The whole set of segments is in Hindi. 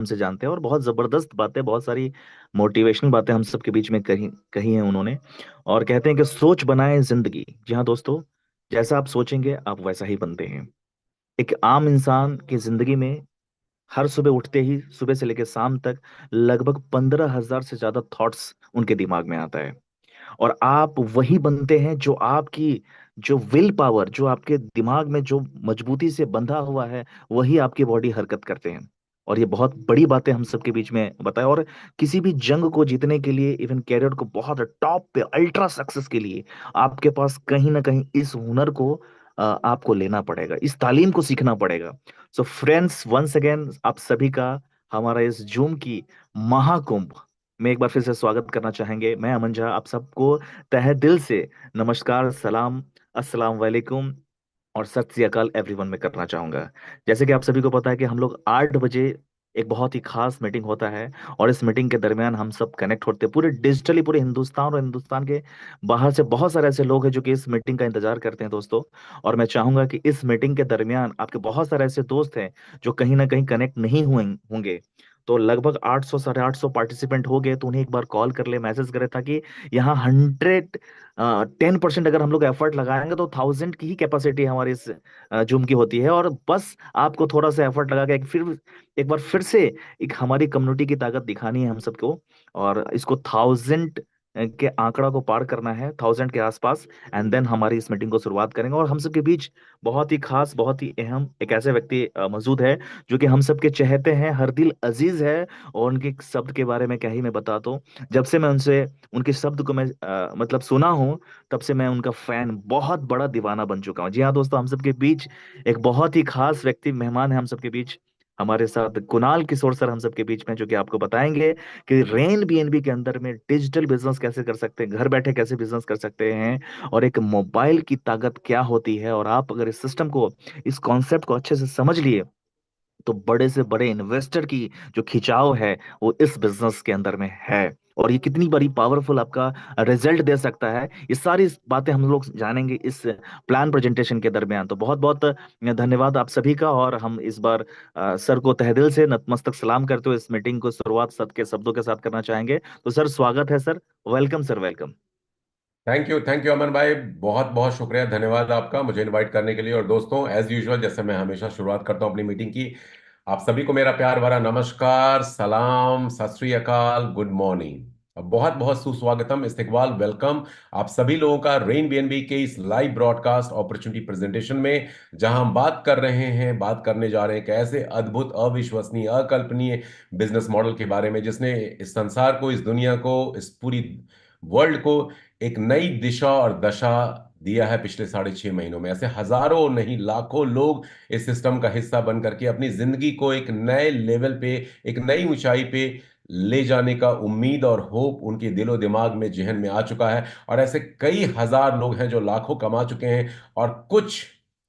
हमसे जानते हैं, और बहुत जबरदस्त बातें, बहुत सारी मोटिवेशनल बातें हम सबके बीच में कही कही हैं उन्होंने। और कहते हैं कि सोच बनाए जिंदगी। जी हाँ दोस्तों, जैसा आप सोचेंगे आप वैसा ही बनते हैं। एक आम इंसान की जिंदगी में हर सुबह उठते ही सुबह से लेकर शाम तक लगभग 15,000 से ज्यादा थॉट्स उनके दिमाग में आता है। और आप वही बनते हैं जो आपकी, जो विल पावर, जो आपके दिमाग में जो मजबूती से बंधा हुआ है, वही आपकी बॉडी हरकत करते हैं। और ये बहुत बड़ी बातें हम सबके बीच में बताए। और किसी भी जंग को जीतने के लिए, इवन कैरियर को बहुत टॉप पे अल्ट्रा सक्सेस के लिए, आपके पास कहीं ना कहीं इस हुनर को आपको लेना पड़ेगा, इस तालीम को सीखना पड़ेगा। सो फ्रेंड्स, वंस अगेन आप सभी का हमारा इस जूम की महाकुंभ में एक बार फिर से स्वागत करना चाहेंगे। मैं अमन झा आप सबको तहे दिल से नमस्कार, सलाम, अस्सलाम वालेकुम और सत श्री अकाल एवरीवन में करना चाहूंगा। जैसे कि आप सभी को पता है कि हम लोग 8 बजे एक बहुत ही खास मीटिंग होता है, और इस मीटिंग के दरमियान हम सब कनेक्ट होते हैं पूरे डिजिटली, पूरे हिंदुस्तान और हिंदुस्तान के बाहर से बहुत सारे ऐसे लोग हैं जो कि इस मीटिंग का इंतजार करते हैं दोस्तों। और मैं चाहूंगा कि इस मीटिंग के दरमियान आपके बहुत सारे ऐसे दोस्त हैं जो कहीं ना कहीं कनेक्ट नहीं हुए होंगे। तो लगभग 800 850 पार्टिसिपेंट हो गए, तो उन्हें एक बार कॉल कर ले, मैसेज करे, ताकि यहाँ 10% अगर हम लोग एफर्ट लगाएंगे तो 1000 की ही कैपेसिटी हमारी इस जूम की होती है। और बस आपको थोड़ा सा एफर्ट लगा के एक बार फिर से एक हमारी कम्युनिटी की ताकत दिखानी है हम सबको, और इसको 1000 के आंकड़ा को पार करना है, 1000 के आसपास। एंड देन हमारी इस मीटिंग को शुरुआत करेंगे। और हम सबके बीच बहुत ही खास, बहुत ही अहम एक ऐसे व्यक्ति मौजूद है जो कि हम सबके चहेते हैं, हर दिल अजीज है। और उनके शब्द के बारे में क्या ही मैं बताता हूँ। जब से मैं उनसे, उनके शब्द को मैं मतलब सुना हूँ, तब से मैं उनका फैन, बहुत बड़ा दीवाना बन चुका हूँ। जी हाँ दोस्तों, हम सबके बीच एक बहुत ही खास व्यक्ति मेहमान है हम सबके बीच। हमारे साथ कुणाल किशोर सर हम सबके बीच में, जो कि आपको बताएंगे कि रेन बीएनबी के अंदर में डिजिटल बिजनेस कैसे कर सकते हैं, घर बैठे कैसे बिजनेस कर सकते हैं, और एक मोबाइल की ताकत क्या होती है। और आप अगर इस सिस्टम को, इस कॉन्सेप्ट को अच्छे से समझ लिए, तो बड़े से बड़े इन्वेस्टर की जो खिंचाव है वो इस बिजनेस के अंदर में है। और ये कितनी बड़ी पावरफुल आपका रिजल्ट दे सकता है, ये सारी बातें हम लोग जानेंगे इस प्लान प्रेजेंटेशन के दरमियान। तो बहुत बहुत धन्यवाद आप सभी का। और हम इस बार सर को तहे दिल से नतमस्तक सलाम करते हुए इस मीटिंग को शुरुआत सद के शब्दों के साथ करना चाहेंगे। तो सर, स्वागत है sir, welcome sir, welcome. Thank you Aman भाई। बहुत बहुत शुक्रिया, धन्यवाद आपका मुझे इनवाइट करने के लिए। और दोस्तों, एज यूजुअल जैसे मैं हमेशा शुरुआत करता हूं अपनी मीटिंग की, आप सभी को मेरा प्यार भरा नमस्कार, सलाम, सत श्री अकाल, गुड मॉर्निंग। बहुत बहुत सुस्वागतम, इस्तकबाल, वेलकम आप सभी लोगों का रेन बीएनबी के इस लाइव ब्रॉडकास्ट अपॉर्चुनिटी प्रेजेंटेशन में, जहां हम बात कर रहे हैं, बात करने जा रहे हैं एक ऐसे अद्भुत, अविश्वसनीय, अकल्पनीय बिजनेस मॉडल के बारे में जिसने इस संसार को, इस दुनिया को, इस पूरी वर्ल्ड को एक नई दिशा और दशा दिया है। पिछले 6.5 महीनों में ऐसे हजारों नहीं लाखों लोग इस सिस्टम का हिस्सा बन करके अपनी जिंदगी को एक नए लेवल पे, एक नई ऊंचाई पे ले जाने का उम्मीद और होप उनके दिलो दिमाग में, जहन में आ चुका है। और ऐसे कई हजार लोग हैं जो लाखों कमा चुके हैं, और कुछ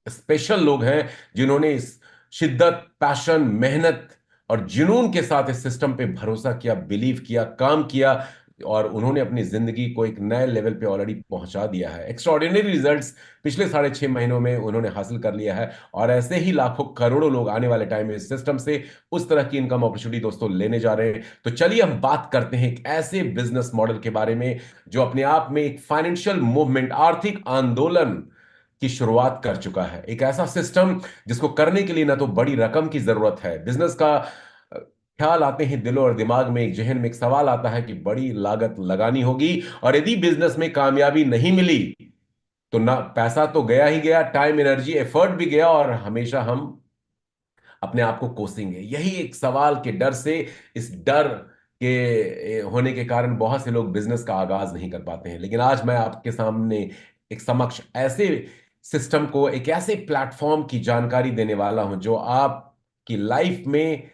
स्पेशल लोग हैं जिन्होंने इस शिद्दत, पैशन, मेहनत और जुनून के साथ इस सिस्टम पे भरोसा किया, बिलीव किया, काम किया, और उन्होंने अपनी जिंदगी को एक नए लेवल पे ऑलरेडी पहुंचा दिया है। एक्स्ट्रॉर्डिनरी रिजल्ट्स पिछले 6.5 महीनों में उन्होंने हासिल कर लिया है। और ऐसे ही लाखों करोड़ों लोग आने वाले टाइम में इस सिस्टम से उस तरह की इनकम अपॉर्चुनिटी दोस्तों लेने जा रहे हैं। तो चलिए हम बात करते हैं एक ऐसे बिजनेस मॉडल के बारे में जो अपने आप में एक फाइनेंशियल मूवमेंट, आर्थिक आंदोलन की शुरुआत कर चुका है। एक ऐसा सिस्टम जिसको करने के लिए ना तो बड़ी रकम की जरूरत है। बिजनेस का ख्याल आते हैं दिलो और दिमाग में, एक जहन में एक सवाल आता है कि बड़ी लागत लगानी होगी, और यदि बिजनेस में कामयाबी नहीं मिली तो ना पैसा तो गया ही गया, टाइम, एनर्जी, एफर्ट भी गया, और हमेशा हम अपने आप को कोसेंगे। यही एक सवाल के डर से, इस डर के होने के कारण बहुत से लोग बिजनेस का आगाज नहीं कर पाते हैं। लेकिन आज मैं आपके सामने एक समक्ष ऐसे सिस्टम को, एक ऐसे प्लेटफॉर्म की जानकारी देने वाला हूं जो आपकी लाइफ में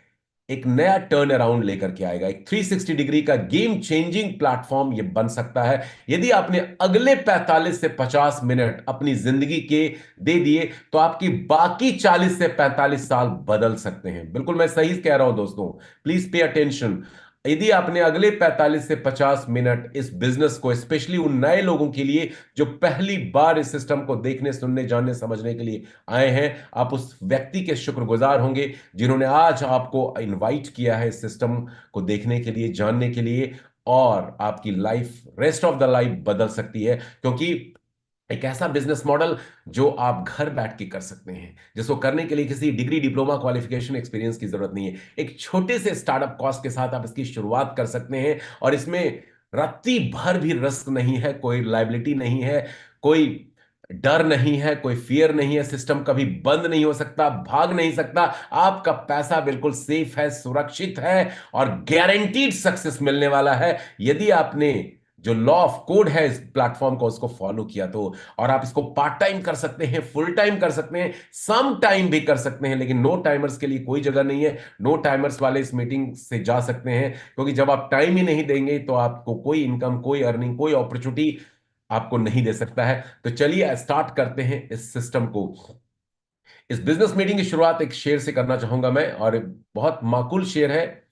एक नया टर्न अराउंड लेकर के आएगा। एक 360 डिग्री का गेम चेंजिंग प्लेटफॉर्म ये बन सकता है यदि आपने अगले 45 से 50 मिनट अपनी जिंदगी के दे दिए, तो आपकी बाकी 40 से 45 साल बदल सकते हैं। बिल्कुल मैं सही कह रहा हूं दोस्तों, प्लीज पे अटेंशन। यदि आपने अगले 45 से 50 मिनट इस बिजनेस को, स्पेशली उन नए लोगों के लिए जो पहली बार इस सिस्टम को देखने, सुनने, जानने, समझने के लिए आए हैं, आप उस व्यक्ति के शुक्रगुजार होंगे जिन्होंने आज आपको इनवाइट किया है इस सिस्टम को देखने के लिए, जानने के लिए। और आपकी life, rest of the life बदल सकती है, क्योंकि एक ऐसा बिजनेस मॉडल जो आप घर बैठ के कर सकते हैं, जिसको करने के लिए किसी डिग्री, डिप्लोमा, क्वालिफिकेशन, एक्सपीरियंस की जरूरत नहीं है। एक छोटे से स्टार्टअप कॉस्ट के साथ आप इसकी शुरुआत कर सकते हैं, और इसमें रत्ती भर भी रिस्क नहीं है, कोई लाइबिलिटी नहीं है, कोई डर नहीं है, कोई फियर नहीं है, सिस्टम कभी बंद नहीं हो सकता, भाग नहीं सकता। आपका पैसा बिल्कुल सेफ है, सुरक्षित है, और गारंटीड सक्सेस मिलने वाला है यदि आपने जो लॉ ऑफ कोड है इस प्लेटफॉर्म को, उसको फॉलो किया तो। और आप इसको पार्ट टाइम कर सकते हैं, फुल टाइम कर सकते हैं, सम टाइम भी कर सकते हैं, लेकिन नो टाइमर्स के लिए कोई जगह नहीं है। नो टाइमर्स वाले इस मीटिंग से जा सकते हैं, क्योंकि जब आप टाइम ही नहीं देंगे तो आपको कोई इनकम, कोई अर्निंग, कोई अपॉर्चुनिटी आपको नहीं दे सकता है। तो चलिए स्टार्ट करते हैं इस सिस्टम को। इस बिजनेस मीटिंग की शुरुआत एक शेर से करना चाहूंगा मैं, और एक बहुत माकूल शेर है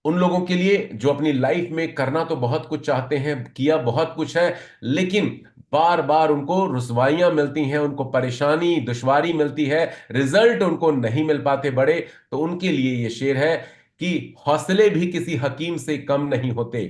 उन लोगों के लिए जो अपनी लाइफ में करना तो बहुत कुछ चाहते हैं, किया बहुत कुछ है, लेकिन बार बार उनको रुसवाइयां मिलती हैं, उनको परेशानी, दुश्वारी मिलती है, रिजल्ट उनको नहीं मिल पाते बड़े। तो उनके लिए यह शेर है कि हौसले भी किसी हकीम से कम नहीं होते,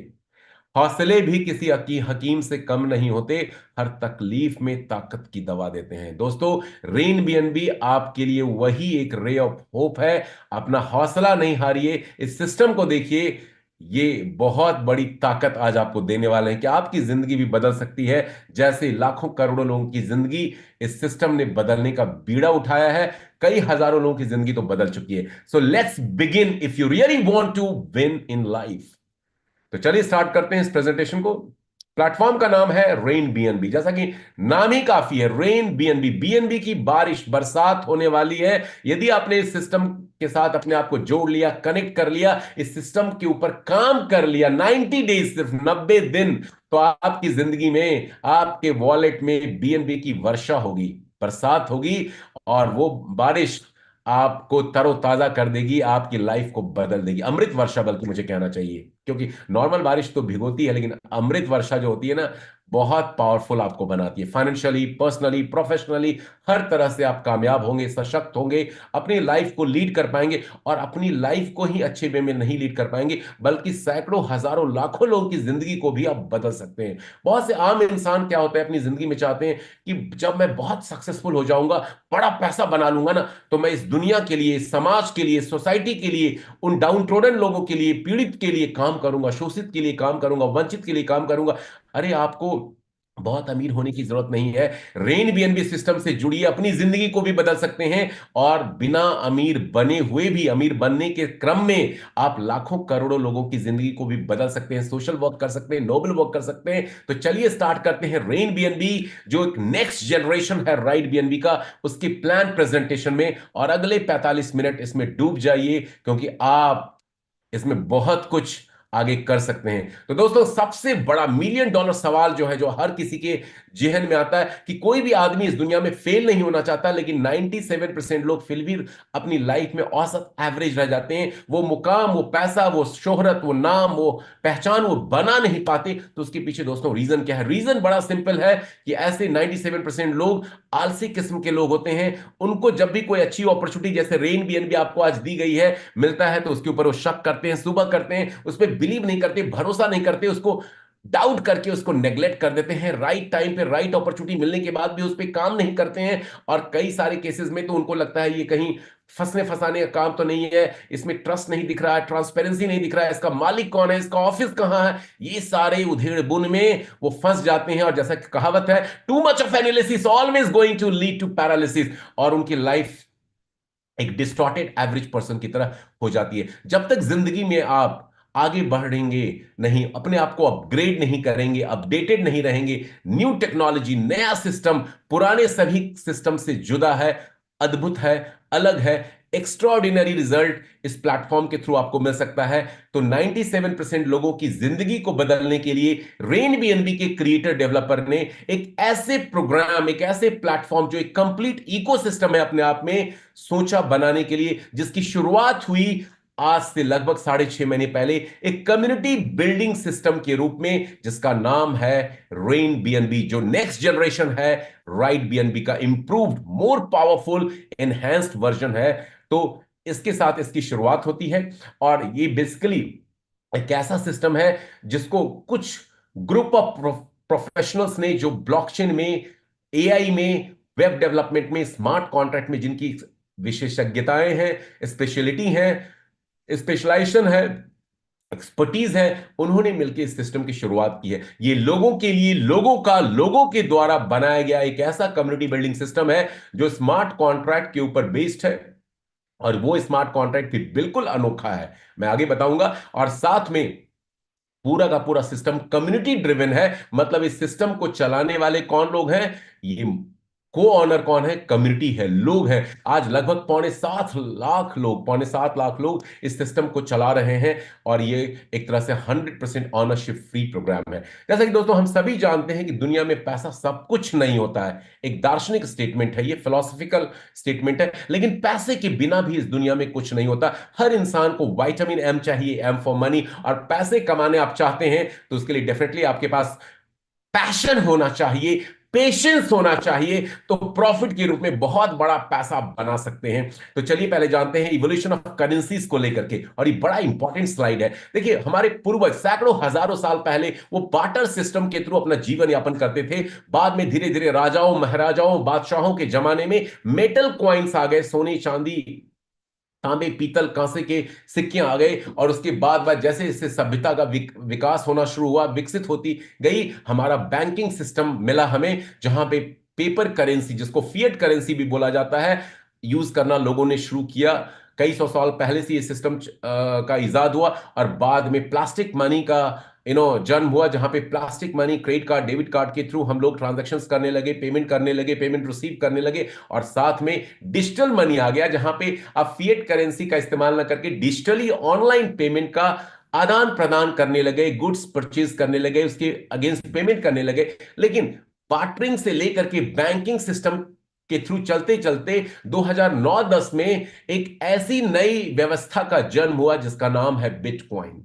हौसले भी किसी हकीम से कम नहीं होते, हर तकलीफ में ताकत की दवा देते हैं। दोस्तों, रेन बीएनबी आपके लिए वही एक रे ऑफ होप है। अपना हौसला नहीं हारिए, इस सिस्टम को देखिए, ये बहुत बड़ी ताकत आज आपको देने वाले हैं कि आपकी जिंदगी भी बदल सकती है, जैसे लाखों करोड़ों लोगों की जिंदगी इस सिस्टम ने बदलने का बीड़ा उठाया है। कई हजारों लोगों की जिंदगी तो बदल चुकी है। So let's begin if you really want to win in life. तो चलिए स्टार्ट करते हैं इस प्रेजेंटेशन को। प्लेटफॉर्म का नाम है रेन बीएनबी, जैसा कि नाम ही काफी है, रेन बीएनबी। बीएनबी की बारिश, बरसात होने वाली है। यदि आपने इस सिस्टम के साथ अपने आप को जोड़ लिया, कनेक्ट कर लिया, इस सिस्टम के ऊपर काम कर लिया 90 डेज, सिर्फ 90 दिन, तो आपकी जिंदगी में, आपके वॉलेट में बीएनबी की वर्षा होगी, बरसात होगी, और वो बारिश आपको तरोताजा कर देगी, आपकी लाइफ को बदल देगी। अमृत वर्षा बल्कि मुझे कहना चाहिए, क्योंकि नॉर्मल बारिश तो भिगोती है, लेकिन अमृत वर्षा जो होती है ना, बहुत पावरफुल आपको बनाती है। फाइनेंशियली, पर्सनली, प्रोफेशनली, हर तरह से आप कामयाब होंगे, सशक्त होंगे, अपनी लाइफ को लीड कर पाएंगे। और अपनी लाइफ को ही अच्छे वे में नहीं लीड कर पाएंगे, बल्कि सैकड़ों, हजारों, लाखों लोगों की जिंदगी को भी आप बदल सकते हैं। बहुत से आम इंसान क्या होता है, अपनी जिंदगी में चाहते हैं कि जब मैं बहुत सक्सेसफुल हो जाऊंगा, बड़ा पैसा बना लूंगा ना, तो मैं इस दुनिया के लिए, समाज के लिए, सोसाइटी के लिए, उन डाउन ट्रोडन लोगों के लिए, पीड़ित के लिए काम करूंगा, शोषित के लिए काम करूंगा, वंचित के लिए काम करूंगा। अरे, आपको बहुत अमीर होने की जरूरत नहीं है। रेन बीएनबी सिस्टम से जुड़िए, अपनी जिंदगी को भी बदल सकते हैं, और बिना अमीर बने हुए भी, अमीर बनने के क्रम में आप लाखों करोड़ों लोगों की जिंदगी को भी बदल सकते हैं, सोशल वर्क कर सकते हैं, नोबल वर्क कर सकते हैं। तो चलिए स्टार्ट करते हैं रेन बीएनबी, जो एक नेक्स्ट जनरेशन है राइट बीएनबी का, उसकी प्लान प्रेजेंटेशन में। और अगले 45 मिनट इसमें डूब जाइए, क्योंकि आप इसमें बहुत कुछ आगे कर सकते हैं। तो दोस्तों, सबसे बड़ा मिलियन डॉलर सवाल जो है, जो हर किसी के जहन में आता है, कि कोई भी आदमी इस दुनिया में फेल नहीं होना चाहता, लेकिन 97% लोग फिर भी अपनी लाइफ में औसत एवरेज रह जाते हैं। वो मुकाम, वो पैसा, वो शोहरत, वो नाम, वो पहचान वो बना नहीं पाते। तो उसके पीछे दोस्तों रीजन क्या है? रीजन बड़ा सिंपल है कि ऐसे 97% लोग आलसी किस्म के लोग होते हैं। उनको जब भी कोई अच्छी अपॉर्चुनिटी, जैसे रेन बीएनबी आपको आज दी गई है, मिलता है, तो उसके ऊपर वो शक करते हैं, सुबह करते हैं, उस पर बिलीव नहीं करते, भरोसा नहीं करते, उसको डाउट करके उसको नेग्लेक्ट कर देते हैं। राइट टाइम पे राइट अपॉर्चुनिटी मिलने के बाद भी उस पर काम नहीं करते हैं। और कई सारे केसेस में तो उनको लगता है ये कहीं फंसने फंसाने का काम तो नहीं है, इसमें ट्रस्ट नहीं दिख रहा है, ट्रांसपेरेंसी नहीं दिख रहा है, इसका मालिक कौन है, इसका ऑफिस कहां है, ये सारे उधेड़ बुन में वो फंस जाते हैं। और जैसा कि कहावत है, too much of analysis always going to lead to paralysis, और उनकी लाइफ एक डिस्टॉर्टेड एवरेज पर्सन की तरह हो जाती है। जब तक जिंदगी में आप आगे बढ़ेंगे नहीं, अपने आप को अपग्रेड नहीं करेंगे, अपडेटेड नहीं रहेंगे, न्यू टेक्नोलॉजी, नया सिस्टम पुराने सभी सिस्टम से जुदा है, अद्भुत है, अलग है, एक्स्ट्रॉर्डिनरी रिजल्ट इस प्लेटफॉर्म के थ्रू आपको मिल सकता है। तो 97% लोगों की जिंदगी को बदलने के लिए रेन बीएनबी के क्रिएटर डेवलपर ने एक ऐसे प्रोग्राम, एक ऐसे प्लेटफॉर्म, जो एक कंप्लीट इकोसिस्टम है अपने आप में, सोचा बनाने के लिए, जिसकी शुरुआत हुई आज से लगभग 6.5 महीने पहले एक कम्युनिटी बिल्डिंग सिस्टम के रूप में, जिसका नाम है रेन बीएनबी, जो नेक्स्ट जनरेशन है राइट बीएनबी का improved, more powerful, enhanced version है। तो इसके साथ इसकी शुरुआत होती है। और ये बेसिकली एक ऐसा सिस्टम है जिसको कुछ ग्रुप ऑफ प्रोफेशनल्स ने, जो ब्लॉकचेन में, एआई में, वेब डेवलपमेंट में, स्मार्ट कॉन्ट्रैक्ट में जिनकी विशेषज्ञताएं हैं, स्पेशलिटी हैं, स्पेशलाइजेशन है, एक्सपर्टीज है, उन्होंने मिलकर इस सिस्टम की शुरुआत की है। ये लोगों के लिए, लोगों का, लोगों के द्वारा बनाया गया एक ऐसा कम्युनिटी बिल्डिंग सिस्टम है जो स्मार्ट कॉन्ट्रैक्ट के ऊपर बेस्ड है। और वो स्मार्ट कॉन्ट्रैक्ट भी बिल्कुल अनोखा है, मैं आगे बताऊंगा। और साथ में पूरा का पूरा सिस्टम कम्युनिटी ड्रिवन है। मतलब इस सिस्टम को चलाने वाले कौन लोग हैं? ये को ऑनर कौन है? कम्युनिटी है, लोग हैं। आज लगभग 6.25 लाख लोग इस सिस्टम को चला रहे हैं। और ये एक तरह से 100% ऑनरशिप फ्री प्रोग्राम है। जैसा कि दोस्तों हम सभी जानते हैं कि दुनिया में पैसा सब कुछ नहीं होता है। एक दार्शनिक स्टेटमेंट है, ये फिलोसफिकल स्टेटमेंट है। लेकिन पैसे के बिना भी इस दुनिया में कुछ नहीं होता। हर इंसान को विटामिन एम चाहिए, एम फॉर मनी। और पैसे कमाने आप चाहते हैं तो उसके लिए डेफिनेटली आपके पास पैशन होना चाहिए, पेशेंस होना चाहिए। तो प्रॉफिट के रूप में बहुत बड़ा पैसा बना सकते हैं। तो चलिए पहले जानते हैं इवोल्यूशन ऑफ करेंसीज को लेकर के। और ये बड़ा इंपॉर्टेंट स्लाइड है। देखिए, हमारे पूर्वज सैकड़ों हजारों साल पहले वो बार्टर सिस्टम के थ्रू अपना जीवन यापन करते थे। बाद में धीरे धीरे राजाओं, महाराजाओं, बादशाहों के जमाने में मेटल कॉइन्स आ गए, सोने चांदी, तांबे, पीतल, कांसे के सिक्के आ गए। और उसके बाद बाद जैसे जैसे सभ्यता का विकास होना शुरू हुआ, विकसित होती गई, हमारा बैंकिंग सिस्टम मिला हमें, जहां पे पेपर करेंसी, जिसको फिएट करेंसी भी बोला जाता है, यूज करना लोगों ने शुरू किया। कई सौ साल पहले से ये सिस्टम का इजाद हुआ। और बाद में प्लास्टिक मनी का जन्म हुआ, जहां पे plastic money, credit card, debit card के थ्रू हम लोग ट्रांजैक्शंस करने लगे, पेमेंट करने लगे, पेमेंट रिसीव करने लगे। और साथ में डिजिटल मनी आ गया, जहां पे आप फिएट करेंसी का इस्तेमाल ना करके डिजिटली ऑनलाइन पेमेंट का आदान प्रदान करने लगे, गुड्स परचेज करने लगे, उसके अगेंस्ट पेमेंट करने लगे। लेकिन बार्टरिंग से लेकर के बैंकिंग सिस्टम के थ्रू चलते चलते 2009-10 में एक ऐसी नई व्यवस्था का जन्म हुआ जिसका नाम है बिटकॉइन।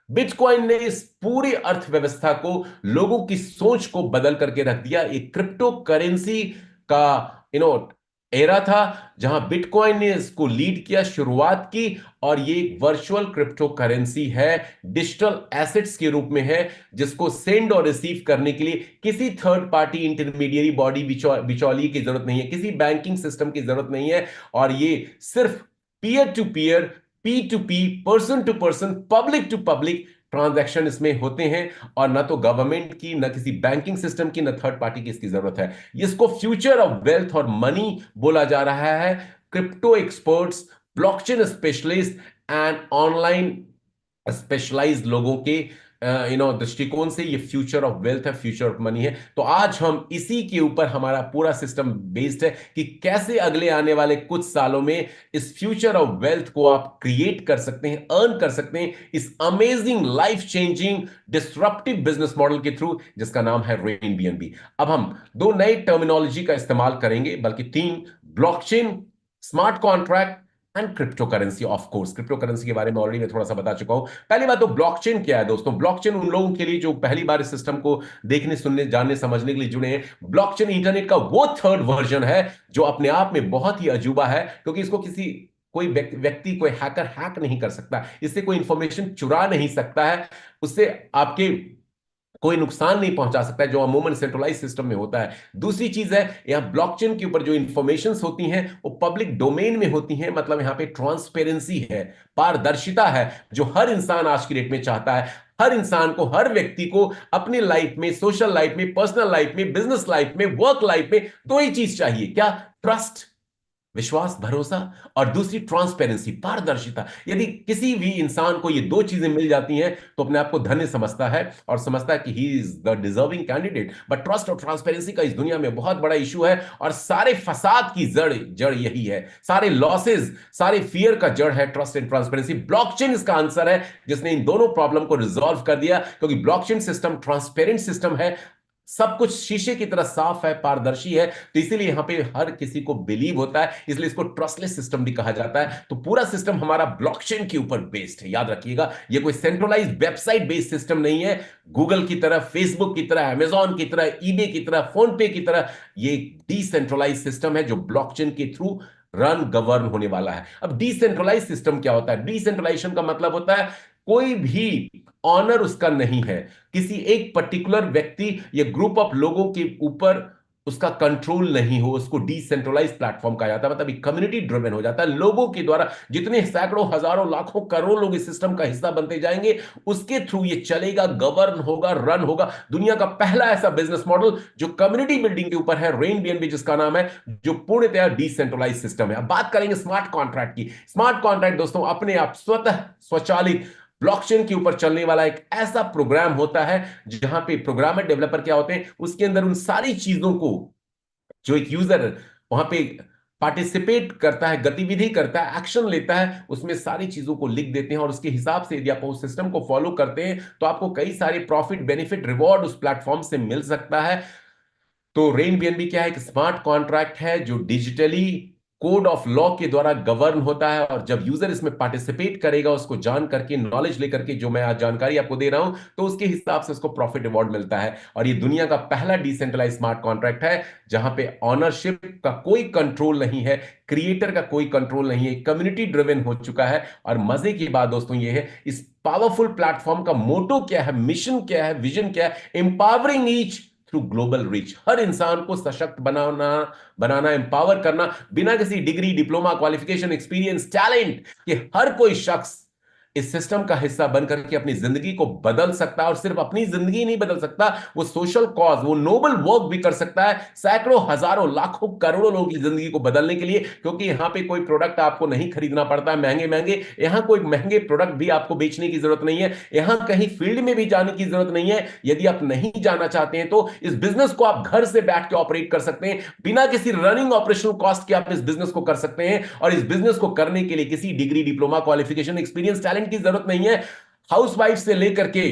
बिटकॉइन ने इस पूरी अर्थव्यवस्था को, लोगों की सोच को बदल करके रख दिया। एक क्रिप्टो करेंसी का यू नो एरा था, जहां बिटकॉइन ने इसको लीड किया, शुरुआत की। और ये एक वर्चुअल क्रिप्टो करेंसी है, डिजिटल एसेट्स के रूप में है, जिसको सेंड और रिसीव करने के लिए किसी थर्ड पार्टी इंटरमीडियरी बॉडी, बिचौलिए की जरूरत नहीं है, किसी बैंकिंग सिस्टम की जरूरत नहीं है। और ये सिर्फ peer to peer, P to P, person to person, public to public transaction इसमें होते हैं। और ना तो गवर्नमेंट की, ना किसी बैंकिंग सिस्टम की, ना थर्ड पार्टी की इसकी जरूरत है। इसको फ्यूचर ऑफ वेल्थ और मनी बोला जा रहा है। Crypto experts, blockchain specialist and online specialised लोगों के दृष्टिकोण से ये फ्यूचर ऑफ वेल्थ है, फ्यूचर ऑफ मनी है। तो आज हम इसी के ऊपर हमारा पूरा सिस्टम बेस्ड है कि कैसे अगले आने वाले कुछ सालों में इस फ्यूचर ऑफ वेल्थ को आप क्रिएट कर सकते हैं, अर्न कर सकते हैं, इस amazing, life changing, disruptive business model के थ्रू, जिसका नाम है रेन बीएनबी। अब हम दो नए टर्मिनोलॉजी का इस्तेमाल करेंगे, बल्कि तीन: blockchain, smart contract and crypto currency. Of course crypto currency के बारे में ऑलरेडी मैं थोड़ा सा बता चुका हूं। पहली बात तो ब्लॉकचेन क्या है दोस्तों? ब्लॉकचेन उन लोगों के लिए जो पहली बार इस सिस्टम को देखने, सुनने, जानने, समझने के लिए जुड़े हैं। ब्लॉकचेन इंटरनेट का वो थर्ड वर्जन है जो अपने आप में बहुत ही अजूबा है, क्योंकि इसको किसी कोई व्यक्ति, कोई हैकर हैक नहीं कर सकता, इससे कोई इंफॉर्मेशन चुरा नहीं सकता है, उससे आपके कोई नुकसान नहीं पहुंचा सकता है, जो अमूमन सेंट्रलाइज सिस्टम में होता है। दूसरी चीज है, यहां ब्लॉकचेन के ऊपर जो इंफॉर्मेशंस होती हैं वो पब्लिक डोमेन में होती हैं। मतलब यहां पे ट्रांसपेरेंसी है, पारदर्शिता है, जो हर इंसान आज की डेट में चाहता है। हर इंसान को, हर व्यक्ति को अपनी लाइफ में, सोशल लाइफ में, पर्सनल लाइफ में, बिजनेस लाइफ में, वर्क लाइफ में दो ही चीज चाहिए। क्या? ट्रस्ट, विश्वास, भरोसा, और दूसरी ट्रांसपेरेंसी, पारदर्शिता। यदि किसी भी इंसान को ये दो चीजें मिल जाती हैं तो अपने आप को धन्य समझता है और समझता है कि he is the deserving candidate. But trust और ट्रांसपेरेंसी का इस दुनिया में बहुत बड़ा इशू है, और सारे फसाद की जड़ यही है। सारे लॉसेस, सारे फियर का जड़ है ट्रस्ट एंड ट्रांसपेरेंसी। ब्लॉकचेन इसका आंसर है, जिसने इन दोनों प्रॉब्लम को रिजॉल्व कर दिया, क्योंकि ब्लॉकचेन सिस्टम ट्रांसपेरेंट सिस्टम है। सब कुछ शीशे की तरह साफ है, पारदर्शी है, तो इसीलिए यहां पे हर किसी को बिलीव होता है, इसलिए इसको ट्रस्टलेस सिस्टम भी कहा जाता है। तो पूरा सिस्टम हमारा ब्लॉकचेन के ऊपर बेस्ड है, याद रखिएगा, ये कोई सेंट्रलाइज्ड वेबसाइट बेस्ड सिस्टम नहीं है, गूगल की तरह, फेसबुक की तरह, अमेजॉन की तरह, ईबे की तरह, फोन पे की तरह। ये डिसेंट्रलाइज सिस्टम है जो ब्लॉकचेन के थ्रू रन गवर्न होने वाला है। अब डिसेंट्रलाइज सिस्टम क्या होता है? डिसेंट्रलाइजेशन का मतलब होता है कोई भी ऑनर उसका नहीं है, किसी एक पर्टिकुलर व्यक्ति या ग्रुप ऑफ लोगों के ऊपर उसका कंट्रोल नहीं हो, उसको डिसेंट्रलाइज प्लेटफॉर्म कहा जाता है। मतलब कम्युनिटी ड्रिवन हो जाता है, लोगों के द्वारा, जितने सैकड़ों, हजारों, लाखों, करोड़ों लोग इस सिस्टम का हिस्सा बनते जाएंगे, उसके थ्रू ये चलेगा, गवर्न होगा, रन होगा। दुनिया का पहला ऐसा बिजनेस मॉडल जो कम्युनिटी बिल्डिंग के ऊपर है, रेन बीएनबी जिसका नाम है, जो पूर्णतः डिसेंट्रलाइज सिस्टम है। अब बात करेंगे स्मार्ट कॉन्ट्रैक्ट की। स्मार्ट कॉन्ट्रैक्ट दोस्तों अपने आप स्वतः स्वचालित ब्लॉकचेन के ऊपर चलने वाला एक ऐसा प्रोग्राम होता है जहां पे प्रोग्रामर डेवलपर क्या होते हैं, उसके अंदर उन सारी चीजों को, जो एक यूजर वहां पे पार्टिसिपेट करता है, गतिविधि करता है, एक्शन लेता है, उसमें सारी चीजों को लिख देते हैं, और उसके हिसाब से यदि आप उस सिस्टम को फॉलो करते हैं तो आपको कई सारे प्रॉफिट, बेनिफिट, रिवॉर्ड उस प्लेटफॉर्म से मिल सकता है। तो रेन बीएनबी क्या है? एक स्मार्ट कॉन्ट्रैक्ट है जो डिजिटली कोड ऑफ लॉ के द्वारा गवर्न होता है, और जब यूजर इसमें पार्टिसिपेट करेगा, उसको जान करके, नॉलेज लेकर के, जो मैं आज जानकारी आपको दे रहा हूं, तो उसके हिसाब से उसको प्रॉफिट रिवॉर्ड मिलता है। और ये दुनिया का पहला डिसेंट्रलाइज स्मार्ट कॉन्ट्रैक्ट है जहां पे ऑनरशिप का कोई कंट्रोल नहीं है, क्रिएटर का कोई कंट्रोल नहीं है, कम्युनिटी ड्रिवन हो चुका है। और मजे की बात दोस्तों ये है, इस पावरफुल प्लेटफॉर्म का मोटो क्या है, मिशन क्या है, विजन क्या है? Empowering each through global reach. हर इंसान को सशक्त बनाना, बनाना, एम्पावर करना, बिना किसी degree, diploma, qualification, experience, talent के हर कोई शख्स इस सिस्टम का हिस्सा बनकर के अपनी जिंदगी को बदल सकता है। और सिर्फ अपनी जिंदगी नहीं बदल सकता, वो सोशल कॉज, वो नोबल वर्क भी कर सकता है, सैकड़ों, हजारों, लाखों, करोड़ों लोगों की जिंदगी को बदलने के लिए। क्योंकि यहां पे कोई प्रोडक्ट आपको नहीं खरीदना पड़ता है महंगे महंगे, यहां कोई महंगे प्रोडक्ट भी आपको बेचने की जरूरत नहीं है, यहां कहीं फील्ड में भी जाने की जरूरत नहीं है। यदि आप नहीं जाना चाहते हैं तो इस बिजनेस को आप घर से बैठ के ऑपरेट कर सकते हैं, बिना किसी रनिंग ऑपरेशनल कॉस्ट के आप इस बिजनेस को कर सकते हैं। और इस बिजनेस को करने के लिए किसी degree, diploma, qualification, experience, talent की जरूरत नहीं है। हाउसवाइफ से लेकर के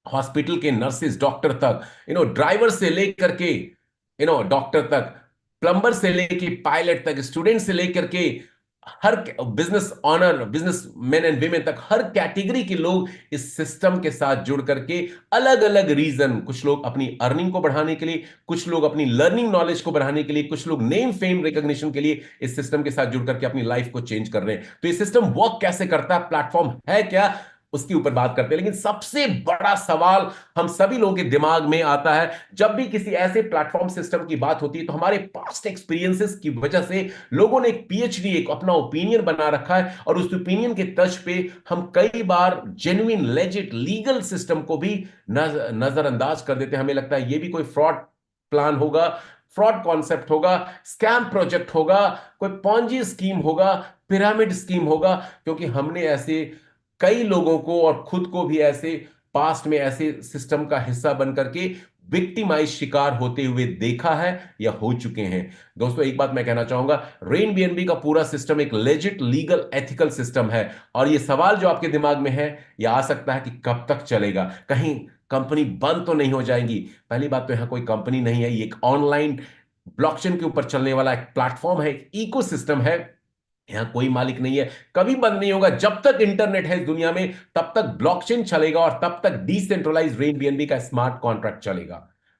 हॉस्पिटल के नर्सेस, डॉक्टर तक, ड्राइवर से लेकर के डॉक्टर तक, प्लम्बर से लेकर पायलट तक, स्टूडेंट से लेकर के हर business owner, business man and women तक, हर कैटेगरी के लोग इस सिस्टम के साथ जुड़ करके, अलग अलग रीजन, कुछ लोग अपनी अर्निंग को बढ़ाने के लिए, कुछ लोग अपनी लर्निंग नॉलेज को बढ़ाने के लिए, कुछ लोग नेम फेम रिकॉग्निशन के लिए इस सिस्टम के साथ जुड़ करके अपनी लाइफ को चेंज कर रहे हैं। तो ये सिस्टम वर्क कैसे करता है, प्लेटफॉर्म है क्या, उसके ऊपर बात करते हैं। लेकिन सबसे बड़ा सवाल हम सभी लोगों के दिमाग में आता है जब भी किसी ऐसे प्लेटफॉर्म सिस्टम की बात होती है, तो हमारे पास्ट एक्सपीरियंसेस की वजह से लोगों ने एक पीएचडी, एक अपना ओपिनियन बना रखा है, और उस ओपिनियन के टच पे हम कई बार जेन्युइन, लेजिट, लीगल सिस्टम को भी नजरअंदाज कर देते हैं। हमें लगता है ये भी कोई फ्रॉड प्लान होगा, फ्रॉड कॉन्सेप्ट होगा, स्कैम प्रोजेक्ट होगा, कोई पॉन्जी स्कीम होगा, पिरामिड स्कीम होगा, क्योंकि हमने ऐसे कई लोगों को और खुद को भी ऐसे पास्ट में ऐसे सिस्टम का हिस्सा बनकर के विक्टिमाइज, शिकार होते हुए देखा है या हो चुके हैं। दोस्तों एक बात मैं कहना चाहूंगा, रेन बीएनबी का पूरा सिस्टम एक लेजिट, लीगल, एथिकल सिस्टम है। और ये सवाल जो आपके दिमाग में है, ये आ सकता है कि कब तक चलेगा, कहीं कंपनी बंद तो नहीं हो जाएंगी? पहली बात तो यहां कोई कंपनी नहीं है, ये एक ऑनलाइन ब्लॉकचेन के ऊपर चलने वाला एक प्लेटफॉर्म है, एक इकोसिस्टम है। यहां कोई मालिक नहीं है, कभी बंद नहीं होगा। जब तक इंटरनेट है इस दुनिया में, तब तक ब्लॉकचेन चलेगा, और तब तक डिसेंट्रलाइज रेन बीएनबी का स्मार्ट कॉन्ट्रैक्ट चलेगा।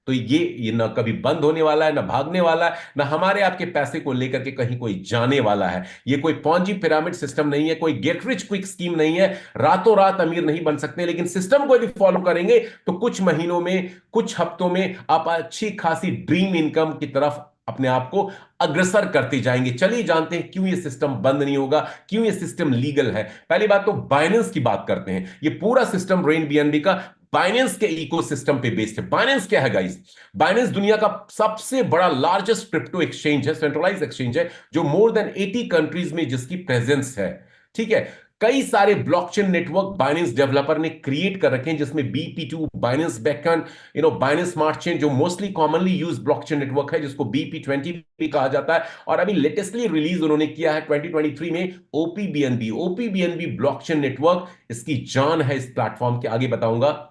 तो ये ना कभी बंद होने वाला है, ना भागने वाला है, ना हमारे आपके पैसे को लेकर के कहीं कोई जाने वाला है। ये कोई पॉन्जी पिरामिड सिस्टम नहीं है, कोई गेट रिच क्विक स्कीम नहीं है, रातों रात अमीर नहीं बन सकते। लेकिन सिस्टम को यदि फॉलो करेंगे तो कुछ महीनों में, कुछ हफ्तों में आप अच्छी खासी ड्रीम इनकम की तरफ अपने आप को अग्रसर करते जाएंगे। चलिए जानते हैं क्यों ये सिस्टम बंद नहीं होगा, क्यों ये सिस्टम लीगल है। पहली बात तो बाइनेंस की बात करते हैं। ये पूरा सिस्टम रेन बीएनबी का बाइनेंस के इकोसिस्टम पे बेस्ड है। बाइनेंस क्या है गाइस? बाइनेंस दुनिया का सबसे बड़ा लार्जेस्ट क्रिप्टो एक्सचेंज है, सेंट्रलाइज एक्सचेंज है, जो मोर देन 80 कंट्रीज में जिसकी प्रेजेंस है। ठीक है, कई सारे ब्लॉकचेन नेटवर्क बाइनेंस डेवलपर ने क्रिएट कर रखे हैं, जिसमें BEP2, Binance beacon, Binance smart chain, जो mostly commonly use blockchain network है, जिसको बीपी20 भी कहा जाता है। और अभी लेटेस्टली रिलीज उन्होंने किया है 2023 में ओपीबीएनबी। ओपीबीएनबी ब्लॉकचेन नेटवर्क, इसकी जान है इस प्लेटफॉर्म के, आगे बताऊंगा।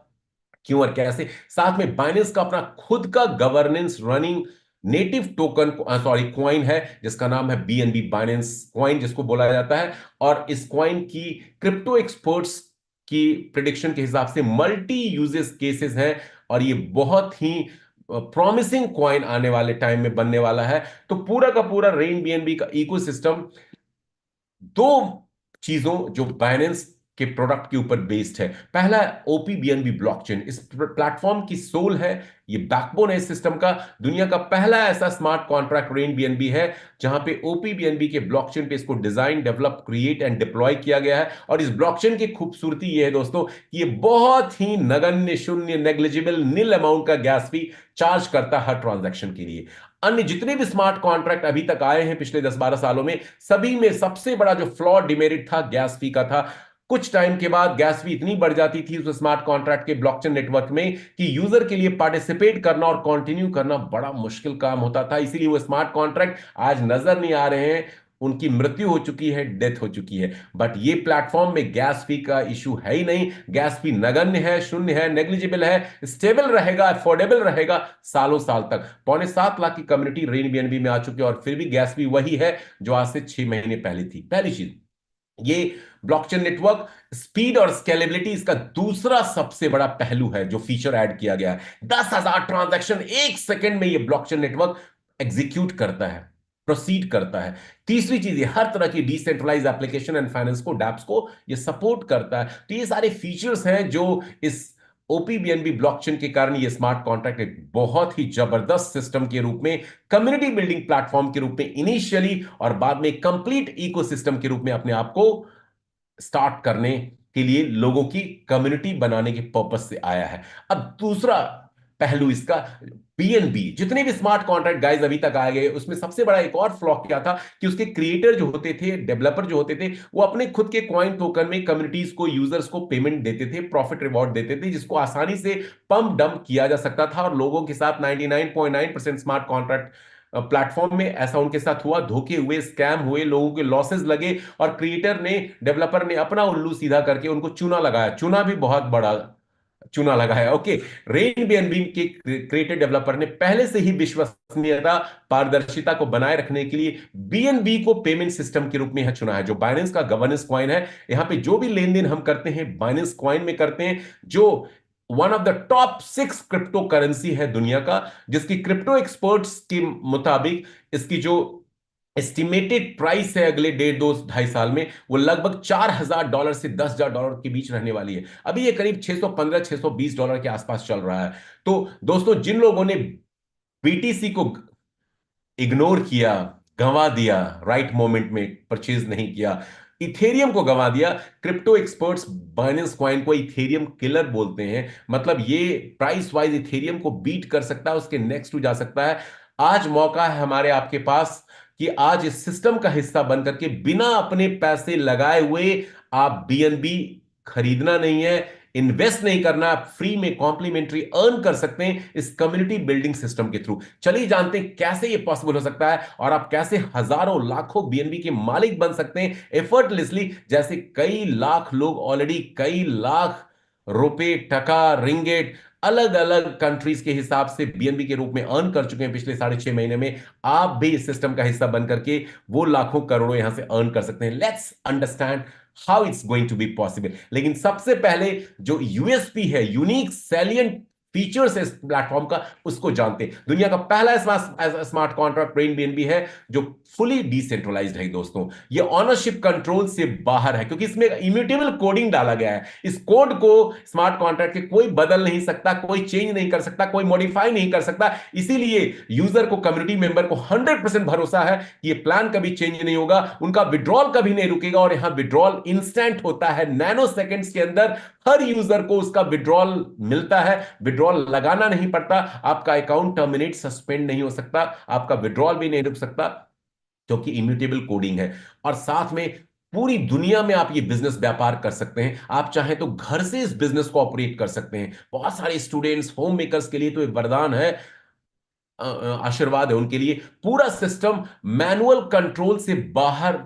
क्यों और कैसे। साथ में बाइनेंस का अपना खुद का governance running native token, sorry coin है, जिसका नाम है बीएनबी बाइनेंस क्वाइन जिसको बोला जाता है। और इस क्वाइन की क्रिप्टो एक्सपर्ट्स की प्रिडिक्शन के हिसाब से मल्टी यूजेस केसेस हैं, और ये बहुत ही प्रॉमिसिंग क्वाइन आने वाले टाइम में बनने वाला है। तो पूरा का पूरा रेन बीएनबी का इकोसिस्टम दो चीजों जो बाइनेंस के प्रोडक्ट के ऊपर बेस्ड है। पहला ओपीबीएनबी ब्लॉकचेन, इस प्लेटफॉर्म की सोल है, ये बैकबोन है इस सिस्टम का। दुनिया का पहला ऐसा स्मार्ट कॉन्ट्रैक्ट रेन बीएनबी है जहां पे ओपीबीएनबी के ब्लॉकचेन पे इसको design, develop, create and deploy किया गया है। और इस ब्लॉकचेन की खूबसूरती ये है दोस्तों कि ये बहुत ही नगण्य, शून्य, नेग्लिजिबल, नील अमाउंट का गैस फी चार्ज करता है हर ट्रांजैक्शन के लिए। अन्य जितने भी स्मार्ट कॉन्ट्रैक्ट अभी तक आए हैं पिछले 10-12 सालों में, सभी में सबसे बड़ा जो फ्लॉ डिमेरिट था गैस फी का था। कुछ टाइम के बाद गैस फी इतनी बढ़ जाती थी उस स्मार्ट कॉन्ट्रैक्ट के ब्लॉकचेन नेटवर्क में कि यूजर के लिए पार्टिसिपेट करना और कंटिन्यू करना बड़ा मुश्किल काम होता था। इसीलिए वो स्मार्ट कॉन्ट्रैक्ट आज नजर नहीं आ रहे हैं, उनकी मृत्यु हो चुकी है, डेथ हो चुकी है। बट ये प्लेटफॉर्म में गैस फी का इशू है ही नहीं। गैस फी नगण्य है, शून्य है, नेग्लिजिबल है, स्टेबल रहेगा, अफोर्डेबल रहेगा सालों साल तक। 6.25 लाख की कम्युनिटी रेन बीएनबी में आ चुकी है, और फिर भी गैस फी वही है जो आज से 6 महीने पहले थी। पहली चीज ये ब्लॉकचेन नेटवर्क स्पीड और स्केलेबिलिटी इसका दूसरा सबसे बड़ा पहलू है जो फीचर ऐड किया गया है। 10,000 ट्रांजैक्शन एक सेकंड में ये ब्लॉकचेन नेटवर्क एग्जीक्यूट करता है, प्रोसीड करता है। तीसरी चीज, ये हर तरह की डिसेंट्रलाइज एप्लीकेशन एंड फाइनेंस को, डैप्स को ये सपोर्ट करता है। तो ये सारे फीचर्स हैं जो इस ओपीबीएनबी ब्लॉकचेन के कारण ये स्मार्ट कॉन्ट्रैक्ट एक बहुत ही जबरदस्त सिस्टम के रूप में, कम्युनिटी बिल्डिंग प्लेटफॉर्म के रूप में इनिशियली, और बाद में कंप्लीट इकोसिस्टम के रूप में अपने आप को स्टार्ट करने के लिए, लोगों की कम्युनिटी बनाने के पर्पस से आया है। अब दूसरा पहलू इसका, बीएनबी जितने भी स्मार्ट कॉन्ट्रैक्ट गाइस अभी तक आए गए, उसमें सबसे बड़ा एक और फ्लॉ क्या था कि उसके क्रिएटर जो होते थे, डेवलपर जो होते थे, वो अपने खुद के कॉइन टोकन में कम्युनिटीज को, यूजर्स को पेमेंट देते थे, प्रॉफिट रिवॉर्ड देते थे, जिसको आसानी से पंप डंप किया जा सकता था। और लोगों के साथ 99.9% स्मार्ट कॉन्ट्रैक्ट प्लेटफॉर्म में ऐसा उनके साथ हुआ, धोखे हुए, स्कैम हुए, लोगों के लॉसेस लगे, और क्रिएटर ने, डेवलपर ने अपना उल्लू सीधा करके उनको चूना लगाया। चूना भी बहुत बड़ा चूना लगाया। ओके, रेन बीएनबी के क्रिएटिव डेवलपर ने पहले से ही विश्वसनीयता, पारदर्शिता को बनाए रखने के लिए बीएनबी को पेमेंट सिस्टम के रूप में यह चुना है, जो बाइनेंस का गवर्नेंस क्वाइन है। यहां पे जो भी लेन देन हम करते हैं बाइनेंस क्वाइन में करते हैं, जो one of the top 6 crypto currency है दुनिया का, जिसकी क्रिप्टो एक्सपर्ट्स के मुताबिक इसकी जो एस्टिमेटेड प्राइस है अगले 1.5-2-2.5 साल में, वो लगभग $4,000 से $10,000 के बीच रहने वाली है। अभी ये करीब 615-620 डॉलर के आसपास चल रहा है। तो दोस्तों, जिन लोगों ने बीटीसी को इग्नोर किया, गंवा दिया, राइट मोमेंट में परचेज नहीं किया, इथेरियम को गंवा दिया, क्रिप्टो एक्सपर्ट्स बाइनेंस कॉइन को इथेरियम किलर बोलते हैं। मतलब ये प्राइस वाइज इथेरियम को बीट कर सकता है, उसके नेक्स्ट टू जा सकता है। आज मौका है हमारे आपके पास कि आज इस सिस्टम का हिस्सा बनकर के, बिना अपने पैसे लगाए हुए, आप बीएनबी खरीदना नहीं है, इन्वेस्ट नहीं करना, आप फ्री में कॉम्प्लीमेंट्री अर्न कर सकते हैं इस कम्युनिटी बिल्डिंग सिस्टम के थ्रू। चलिए जानते हैं कैसे ये पॉसिबल हो सकता है, और आप कैसे हजारों लाखों बीएनबी के मालिक बन सकते हैं एफर्टलेसली, जैसे कई लाख लोग ऑलरेडी कई लाख रुपए, टका, रिंगेट अलग अलग कंट्रीज के हिसाब से बीएनबी के रूप में अर्न कर चुके हैं पिछले 6.5 महीने में। आप भी इस सिस्टम का हिस्सा बन करके वो लाखों करोड़ों यहां से अर्न कर सकते हैं। Let's understand how it's going to be possible. लेकिन सबसे पहले जो यूएसपी है, यूनिक सैलियंट फीचर्स है इस प्लेटफॉर्म का, उसको जानते हैं। दुनिया का पहला स्मार्ट कॉन्ट्रैक्ट रेन बीएनबी है जो फुली डिसेंट्रलाइज्ड है दोस्तों। ये ऑनरशिप कंट्रोल से बाहर है, क्योंकि इसमें इम्यूटेबल कोडिंग डाला गया है। इस कोड को स्मार्ट कॉन्ट्रैक्ट के कोई बदल नहीं सकता, कोई चेंज नहीं कर सकता, कोई मॉडिफाई नहीं कर सकता। इसीलिए यूजर को, कम्युनिटी मेंबर को 100% भरोसा है कि ये प्लान कभी चेंज नहीं होगा, उनका विड्रॉल कभी नहीं रुकेगा। और यहां विड्रॉल इंस्टेंट होता है, नैनो सेकेंड्स के अंदर हर यूजर को उसका विड्रॉल मिलता है। विड्रॉल लगाना नहीं पड़ता, आपका अकाउंट टर्मिनेट, सस्पेंड नहीं हो सकता, आपका विड्रॉल भी नहीं रुक सकता, क्योंकि इम्यूटेबल कोडिंग है। और साथ में पूरी दुनिया में आप ये बिजनेस व्यापार कर सकते हैं। आप चाहें तो घर से इस बिजनेस को ऑपरेट कर सकते हैं। बहुत सारे स्टूडेंट्स, होम मेकर्स के लिए तो ये वरदान है, आशीर्वाद है उनके लिए। पूरा सिस्टम मैनुअल कंट्रोल से बाहर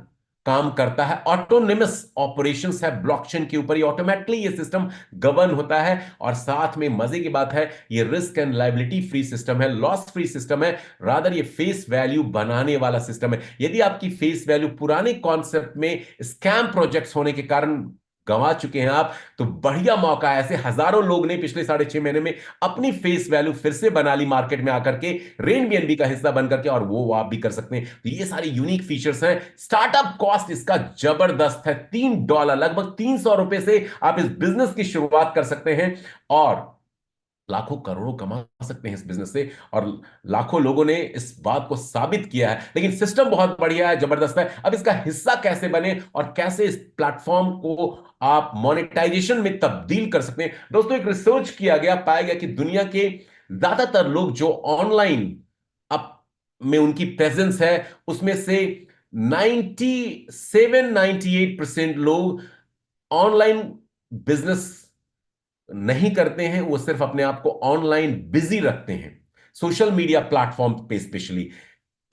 काम करता है, ऑटोनोमस ऑपरेशंस है ब्लॉकचेन के ऊपर, ये ऑटोमेटिकली ये सिस्टम गवर्न होता है। और साथ में मजे की बात है, ये risk and liability free system है, लॉस फ्री सिस्टम है, रादर ये फेस वैल्यू बनाने वाला सिस्टम है। यदि आपकी फेस वैल्यू पुराने कॉन्सेप्ट में स्कैम प्रोजेक्ट्स होने के कारण गंवा चुके हैं आप, तो बढ़िया मौका है। ऐसे हजारों लोग ने पिछले 6.5 महीने में अपनी फेस वैल्यू फिर से बना ली मार्केट में आकर के, रेन बीएनबी का हिस्सा बनकर के, और वो आप भी कर सकते हैं। तो ये सारी यूनिक फीचर्स हैं। स्टार्टअप कॉस्ट इसका जबरदस्त है, $3, लगभग ₹300 से आप इस बिजनेस की शुरुआत कर सकते हैं, और लाखों करोड़ों कमा सकते हैं इस बिजनेस से। और लाखों लोगों ने इस बात को साबित किया है। लेकिन सिस्टम बहुत बढ़िया है, जबरदस्त है। अब इसका हिस्सा कैसे बने और कैसे इस प्लेटफॉर्म को आप मोनेटाइजेशन में तब्दील कर सकते हैं। दोस्तों, एक रिसर्च किया गया, पाया गया कि दुनिया के ज्यादातर लोग जो ऑनलाइन अब में उनकी प्रेजेंस है, उसमें से 98% लोग ऑनलाइन बिजनेस नहीं करते हैं, वो सिर्फ अपने आप को ऑनलाइन बिजी रखते हैं, सोशल मीडिया प्लेटफॉर्म पे स्पेशली।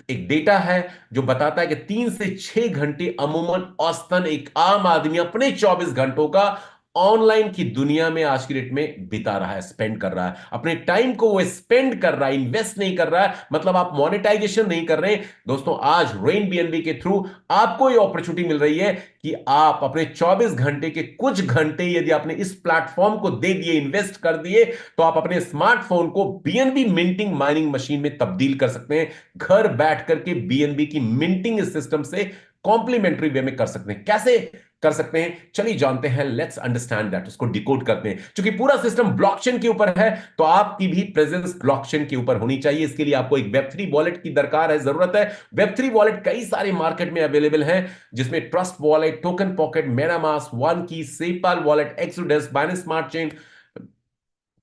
एक डेटा है जो बताता है कि 3 से 6 घंटे अमूमन औसतन एक आम आदमी अपने 24 घंटों का ऑनलाइन की दुनिया में आज की डेट में बिता रहा है, स्पेंड कर रहा है। अपने टाइम को वो स्पेंड कर रहा है, इन्वेस्ट नहीं कर रहा है, मतलब आप मोनेटाइजेशन नहीं कर रहे हैं। दोस्तों, आज रेन बीएनबी के थ्रू आपको ये अपॉर्चुनिटी मिल रही है कि आप अपने 24 घंटे के कुछ घंटे यदि आपने इस प्लेटफॉर्म को दे दिए, इन्वेस्ट कर दिए, तो आप अपने स्मार्टफोन को बीएनबी मिंटिंग माइनिंग मशीन में तब्दील कर सकते हैं। घर बैठ करके बीएनबी की मिंटिंग इस सिस्टम से कॉम्प्लीमेंट्री वे में कर सकते हैं। कैसे कर सकते हैं, चलिए जानते हैं। लेट्स अंडरस्टैंड दैट, उसको डिकोड करते हैं। क्योंकि पूरा सिस्टम ब्लॉकचेन के ऊपर है, तो आपकी भी प्रेजेंस ब्लॉकचेन के ऊपर होनी चाहिए। इसके लिए आपको एक वेब3 वॉलेट की दरकार है, जरूरत है। वेब3 वॉलेट कई सारे मार्केट में अवेलेबल हैं, जिसमें trust wallet, token pocket, MetaMask, one key, SafePal wallet, Exodus, Binance smart chain,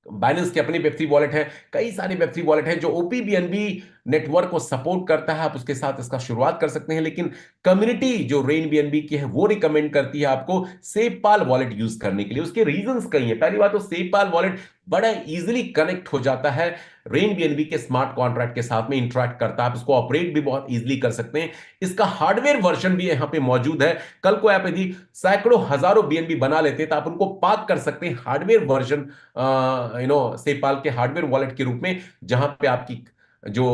Binance की अपनी वेब3 वॉलेट है। कई सारे वेब3 वॉलेट हैं जो ओपीबीएनबी नेटवर्क को सपोर्ट करता है, आप उसके साथ इसका शुरुआत कर सकते हैं। लेकिन कम्युनिटी जो रेन बीएनबी की है वो रिकमेंड करती है आपको सेपाल वॉलेट यूज करने के लिए। उसके रीजंस कई हैं। पहली बात तो सेपाल वॉलेट बड़ा इजीली कनेक्ट हो जाता है रेन बीएनबी के स्मार्ट कॉन्ट्रैक्ट के साथ में, इंटरेक्ट करता है, आप इसको ऑपरेट भी बहुत इजीली कर सकते हैं। इसका हार्डवेयर वर्जन भी यहां पे मौजूद है। कल को आप यदि सैकड़ों हजारों बीएनबी बना लेते हैं, तो आप उनको पार्क कर सकते हैं हार्डवेयर वर्जन, सेपाल के हार्डवेयर वॉलेट के रूप में, जहां पे आपकी जो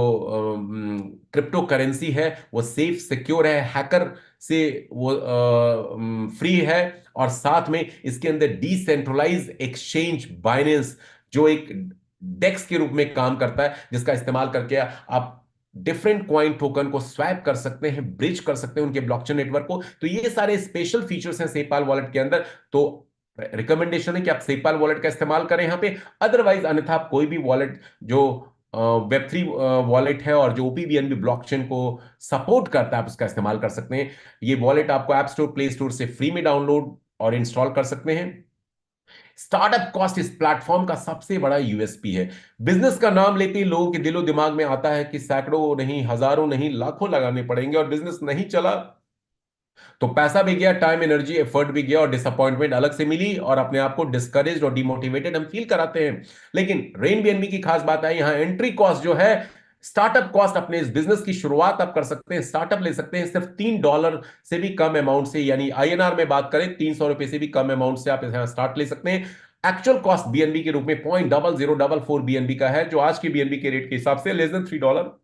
क्रिप्टो करेंसी है वो सेफ सिक्योर है, हैकर से वो फ्री है। और साथ में इसके अंदर डिसेंट्रलाइज एक्सचेंज बाइनेंस, जो एक डेक्स के रूप में काम करता है, जिसका इस्तेमाल करके आप डिफरेंट क्वाइन टोकन को स्वैप कर सकते हैं, ब्रिज कर सकते हैं उनके ब्लॉकचेन नेटवर्क को। तो ये सारे स्पेशल फीचर्स हैं सेपाल वॉलेट के अंदर। तो रिकमेंडेशन है कि आप सेपाल वॉलेट का इस्तेमाल करें यहां पे। अदरवाइज अन्यथा आप कोई भी वॉलेट जो वेब3 वॉलेट है और जो ओपीबीएनबी ब्लॉकचेन को सपोर्ट करता है, आप उसका इस्तेमाल कर सकते हैं। ये वॉलेट आपको ऐप स्टोर, प्ले स्टोर से फ्री में डाउनलोड और इंस्टॉल कर सकते हैं। स्टार्टअप कॉस्ट इस प्लेटफॉर्म का सबसे बड़ा यूएसपी है। बिजनेस का नाम लेते ही लोगों के दिलो दिमाग में आता है कि सैकड़ों नहीं, हजारों नहीं, लाखों लगाने पड़ेंगे, और बिजनेस नहीं चला तो पैसा भी गया, टाइम एनर्जी एफर्ट भी गया, और डिसअपॉइंटमेंट अलग से मिली, और अपने आप को डिस्करेज और डिमोटिवेटेड हम फील कराते हैं। लेकिन रेन बीएनबी की खास बात है, यहां एंट्री कॉस्ट जो है, स्टार्टअप कॉस्ट, अपने इस बिजनेस की शुरुआत आप कर सकते हैं, स्टार्टअप ले सकते हैं सिर्फ $3 से भी कम अमाउंट से, यानी आईएनआर में बात करें ₹300 से भी कम अमाउंट से आप यहां स्टार्ट ले सकते हैं। एक्चुअल कॉस्ट बीएनबी के रूप में 0.0044 बीएनबी का है, जो आज की बीएनबी के रेट के हिसाब से लेस देन $3,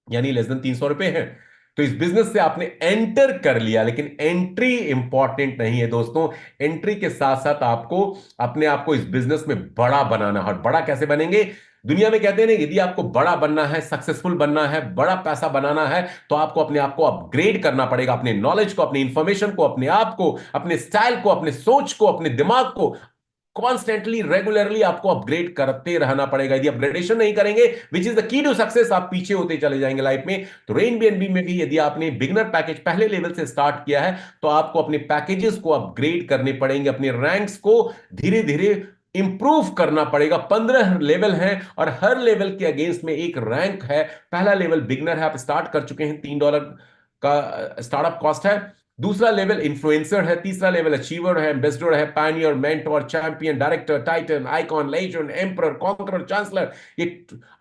यानी लेस देन ₹300 है। तो इस बिजनेस से आपने एंटर कर लिया, लेकिन एंट्री इंपॉर्टेंट नहीं है दोस्तों। एंट्री के साथ साथ आपको अपने आप को इस बिजनेस में बड़ा बनाना है। और बड़ा कैसे बनेंगे? दुनिया में कहते हैं ना, यदि आपको बड़ा बनना है, सक्सेसफुल बनना है, बड़ा पैसा बनाना है, तो आपको अपने आप को अपग्रेड करना पड़ेगा, अपने नॉलेज को, अपनी इंफॉर्मेशन को, अपने आप को, अपने स्टाइल को, अपने सोच को, अपने दिमाग को कॉन्स्टेंटली, रेगुलरली आपको अपग्रेड करते रहना पड़ेगा। यदि अपग्रेडेशन नहीं करेंगे, which is the key to success, आप पीछे होते चले जाएंगे लाइफ में। तो रेन बीएनबी में भी यदि आपने बिगनर पैकेज पहले लेवल से स्टार्ट किया है, तो आपको अपने पैकेजेस को अपग्रेड करने पड़ेंगे, अपने रैंक्स को धीरे धीरे इंप्रूव करना पड़ेगा। 15 लेवल हैं, और हर लेवल के अगेंस्ट में एक रैंक है। पहला लेवल बिगनर है, आप स्टार्ट कर चुके हैं, $3 का स्टार्टअप कॉस्ट है। दूसरा लेवल इन्फ्लुएंसर है, तीसरा लेवल अचीवर है, एम्बेसडर है, Pioneer, mentor, champion, director, Titan, icon, legend, emperor, conqueror, chancellor, ये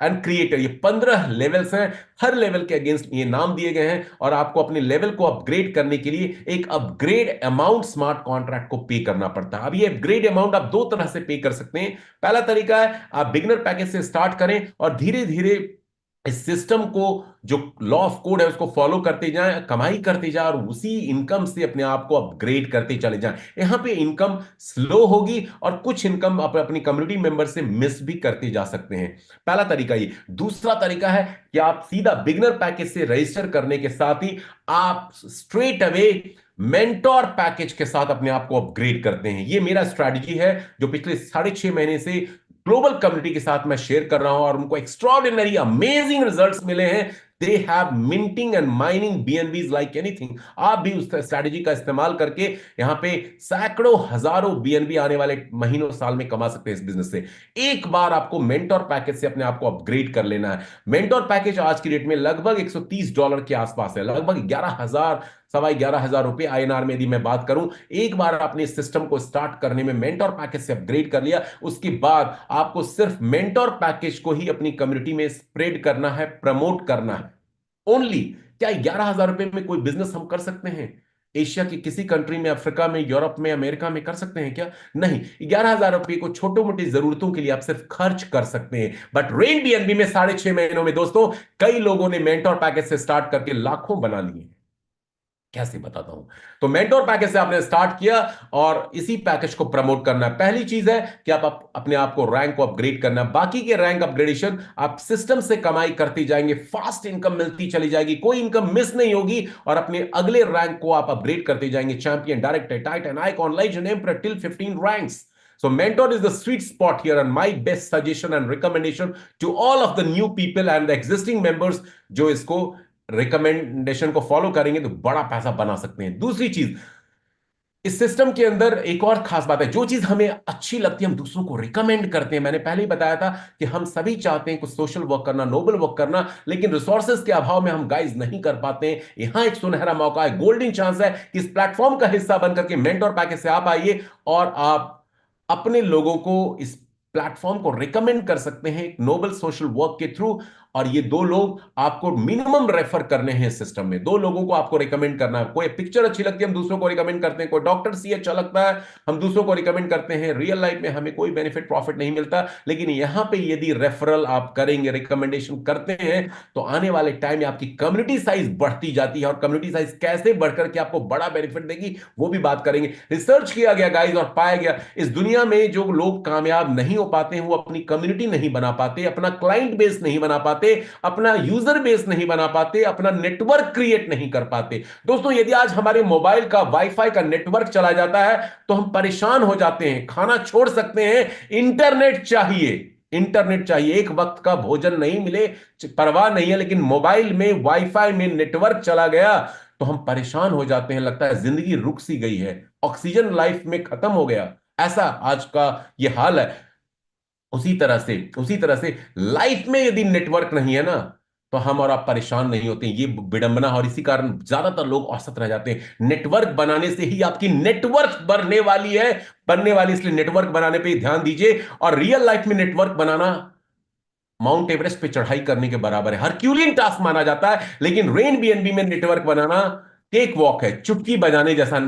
एंड क्रिएटर। ये 15 लेवल्स हैं। हर लेवल के अगेंस्ट ये नाम दिए गए हैं और आपको अपने लेवल को अपग्रेड करने के लिए एक अपग्रेड अमाउंट स्मार्ट कॉन्ट्रैक्ट को पे करना पड़ता है। अब ये अपग्रेड अमाउंट आप दो तरह से पे कर सकते हैं। पहला तरीका है आप बिगनर पैकेज से स्टार्ट करें और धीरे धीरे इस सिस्टम को, जो लॉ ऑफ कोड है उसको फॉलो करते जाएं, कमाई करते जाएं और उसी इनकम से अपने आप को अपग्रेड करते चले जाएं। यहां पे इनकम स्लो होगी और कुछ इनकम आप अपनी कम्युनिटी मेंबर से मिस भी करते जा सकते हैं। पहला तरीका ये। दूसरा तरीका है कि आप सीधा बिगनर पैकेज से रजिस्टर करने के साथ ही आप स्ट्रेट अवे मेंटोर पैकेज के साथ अपने आप को अपग्रेड करते हैं। ये मेरा स्ट्रैटेजी है जो पिछले 6.5 महीने से ग्लोबल कम्युनिटी के साथ मैं शेयर कर रहा हूं और उनको एक्स्ट्रॉर्डिनरी अमेजिंग रिजल्ट्स मिले हैं। They have minting and mining BNBs like anything. आप भी उस स्ट्रैटेजी का इस्तेमाल करके यहां पे सैकड़ों हजारों बीएनबी आने वाले महीनों साल में कमा सकते हैं इस बिजनेस से। एक बार आपको मेंटोर पैकेज से अपने आप को अपग्रेड कर लेना है। मेंटोर पैकेज आज की डेट में लगभग $130 के आसपास है, लगभग 11,000 11,500 रुपए आईएनआर में यदि मैं बात करूं। एक बार आपने इस सिस्टम को स्टार्ट करने में मेंटोर पैकेज से अपग्रेड कर लिया, उसके बाद आपको सिर्फ मेंटोर पैकेज को ही अपनी कम्युनिटी में स्प्रेड करना है, प्रमोट करना है ओनली। क्या 11,000 रुपए में कोई बिजनेस हम कर सकते हैं एशिया की किसी कंट्री में, अफ्रीका में, यूरोप में, अमेरिका में कर सकते हैं क्या? नहीं। 11,000 रुपए को छोटी मोटी जरूरतों के लिए आप सिर्फ खर्च कर सकते हैं। बट रेन बीएनबी में 6.5 महीनों में दोस्तों कई लोगों ने मेंटोर पैकेज से स्टार्ट करके लाखों बना लिए। कैसे बताता हूं। तो मेंटोर पैकेज से आपने स्टार्ट किया और इसी पैकेज को प्रमोट करना है। पहली चीज है कि आप अपने आप को रैंक को अपग्रेड करना है। बाकी के रैंक अपग्रेडेशन आप सिस्टम से कमाई करते जाएंगे, फास्ट इनकम मिलती चली जाएगी, कोई इनकम मिस नहीं होगी और अपने अगले रैंक को आप अपग्रेड करते जाएंगे। Champion, director, Titan, icon, legend, emperor till 15 ranks. So mentor is the sweet spot here and my best suggestion and recommendation to all of the new people and the existing members जो इसको रिकमेंडेशन को फॉलो करेंगे तो बड़ा पैसा बना सकते हैं। दूसरी चीज, इस सिस्टम के अंदर एक और खास बात है, जो चीज हमें अच्छी लगती है हम दूसरों को रिकमेंड करते हैं। मैंने पहले ही बताया था कि हम सभी चाहते हैं कुछ सोशल वर्क करना, नोबल वर्क करना, लेकिन रिसोर्सेज के अभाव में हम गाइज नहीं कर पाते हैं। यहां एक सुनहरा मौका है, गोल्डन चांस है कि इस प्लेटफॉर्म का हिस्सा बनकर के मेंटोर पैकेज से आप आइए और आप अपने लोगों को इस प्लेटफॉर्म को रिकमेंड कर सकते हैं एक नोबल सोशल वर्क के थ्रू। और ये दो लोग आपको मिनिमम रेफर करने हैं सिस्टम में, दो लोगों को आपको रिकमेंड करना है। कोई पिक्चर अच्छी लगती है हम दूसरों को रिकमेंड करते हैं, कोई डॉक्टर सी अच्छा लगता है हम दूसरों को रिकमेंड करते हैं। रियल लाइफ में हमें कोई बेनिफिट प्रॉफिट नहीं मिलता, लेकिन यहां पे यदि रेफरल आप करेंगे, रिकमेंडेशन करते हैं, तो आने वाले टाइम में आपकी कम्युनिटी साइज बढ़ती जाती है। और कम्युनिटी साइज कैसे बढ़कर के आपको बड़ा बेनिफिट देगी वो भी बात करेंगे। रिसर्च किया गया गाइस और पाया गया इस दुनिया में जो लोग कामयाब नहीं हो पाते हैं वो अपनी कम्युनिटी नहीं बना पाते, अपना क्लाइंट बेस नहीं बना पाते, अपना यूजर बेस नहीं बना पाते, अपना नेटवर्क क्रिएट नहीं कर पाते। दोस्तों यदि आज हमारे मोबाइल का वाईफाई का नेटवर्क चला जाता है तो हम परेशान हो जाते हैं, खाना छोड़ सकते हैं, इंटरनेट चाहिए, इंटरनेट चाहिए। एक वक्त का भोजन नहीं मिले परवाह नहीं है, लेकिन मोबाइल में वाईफाई में नेटवर्क चला गया तो हम परेशान हो जाते हैं, लगता है जिंदगी रुक सी गई है, ऑक्सीजन लाइफ में खत्म हो गया। ऐसा आज का ये हाल है। उसी तरह से लाइफ में यदि नेटवर्क नहीं है ना तो हम और आप परेशान नहीं होते। ये विडंबना, और इसी कारण ज्यादातर लोग औसत रह जाते हैं। नेटवर्क बनाने से ही आपकी नेटवर्क बनने वाली, इसलिए नेटवर्क बनाने पे ध्यान दीजिए। और रियल लाइफ में नेटवर्क बनाना माउंट एवरेस्ट पे चढ़ाई करने के बराबर है, हरक्यूलियन टास्क माना जाता है। लेकिन रेन बीएनबी में नेटवर्क बनाना केक वॉक है, चुटकी बजाने जैसा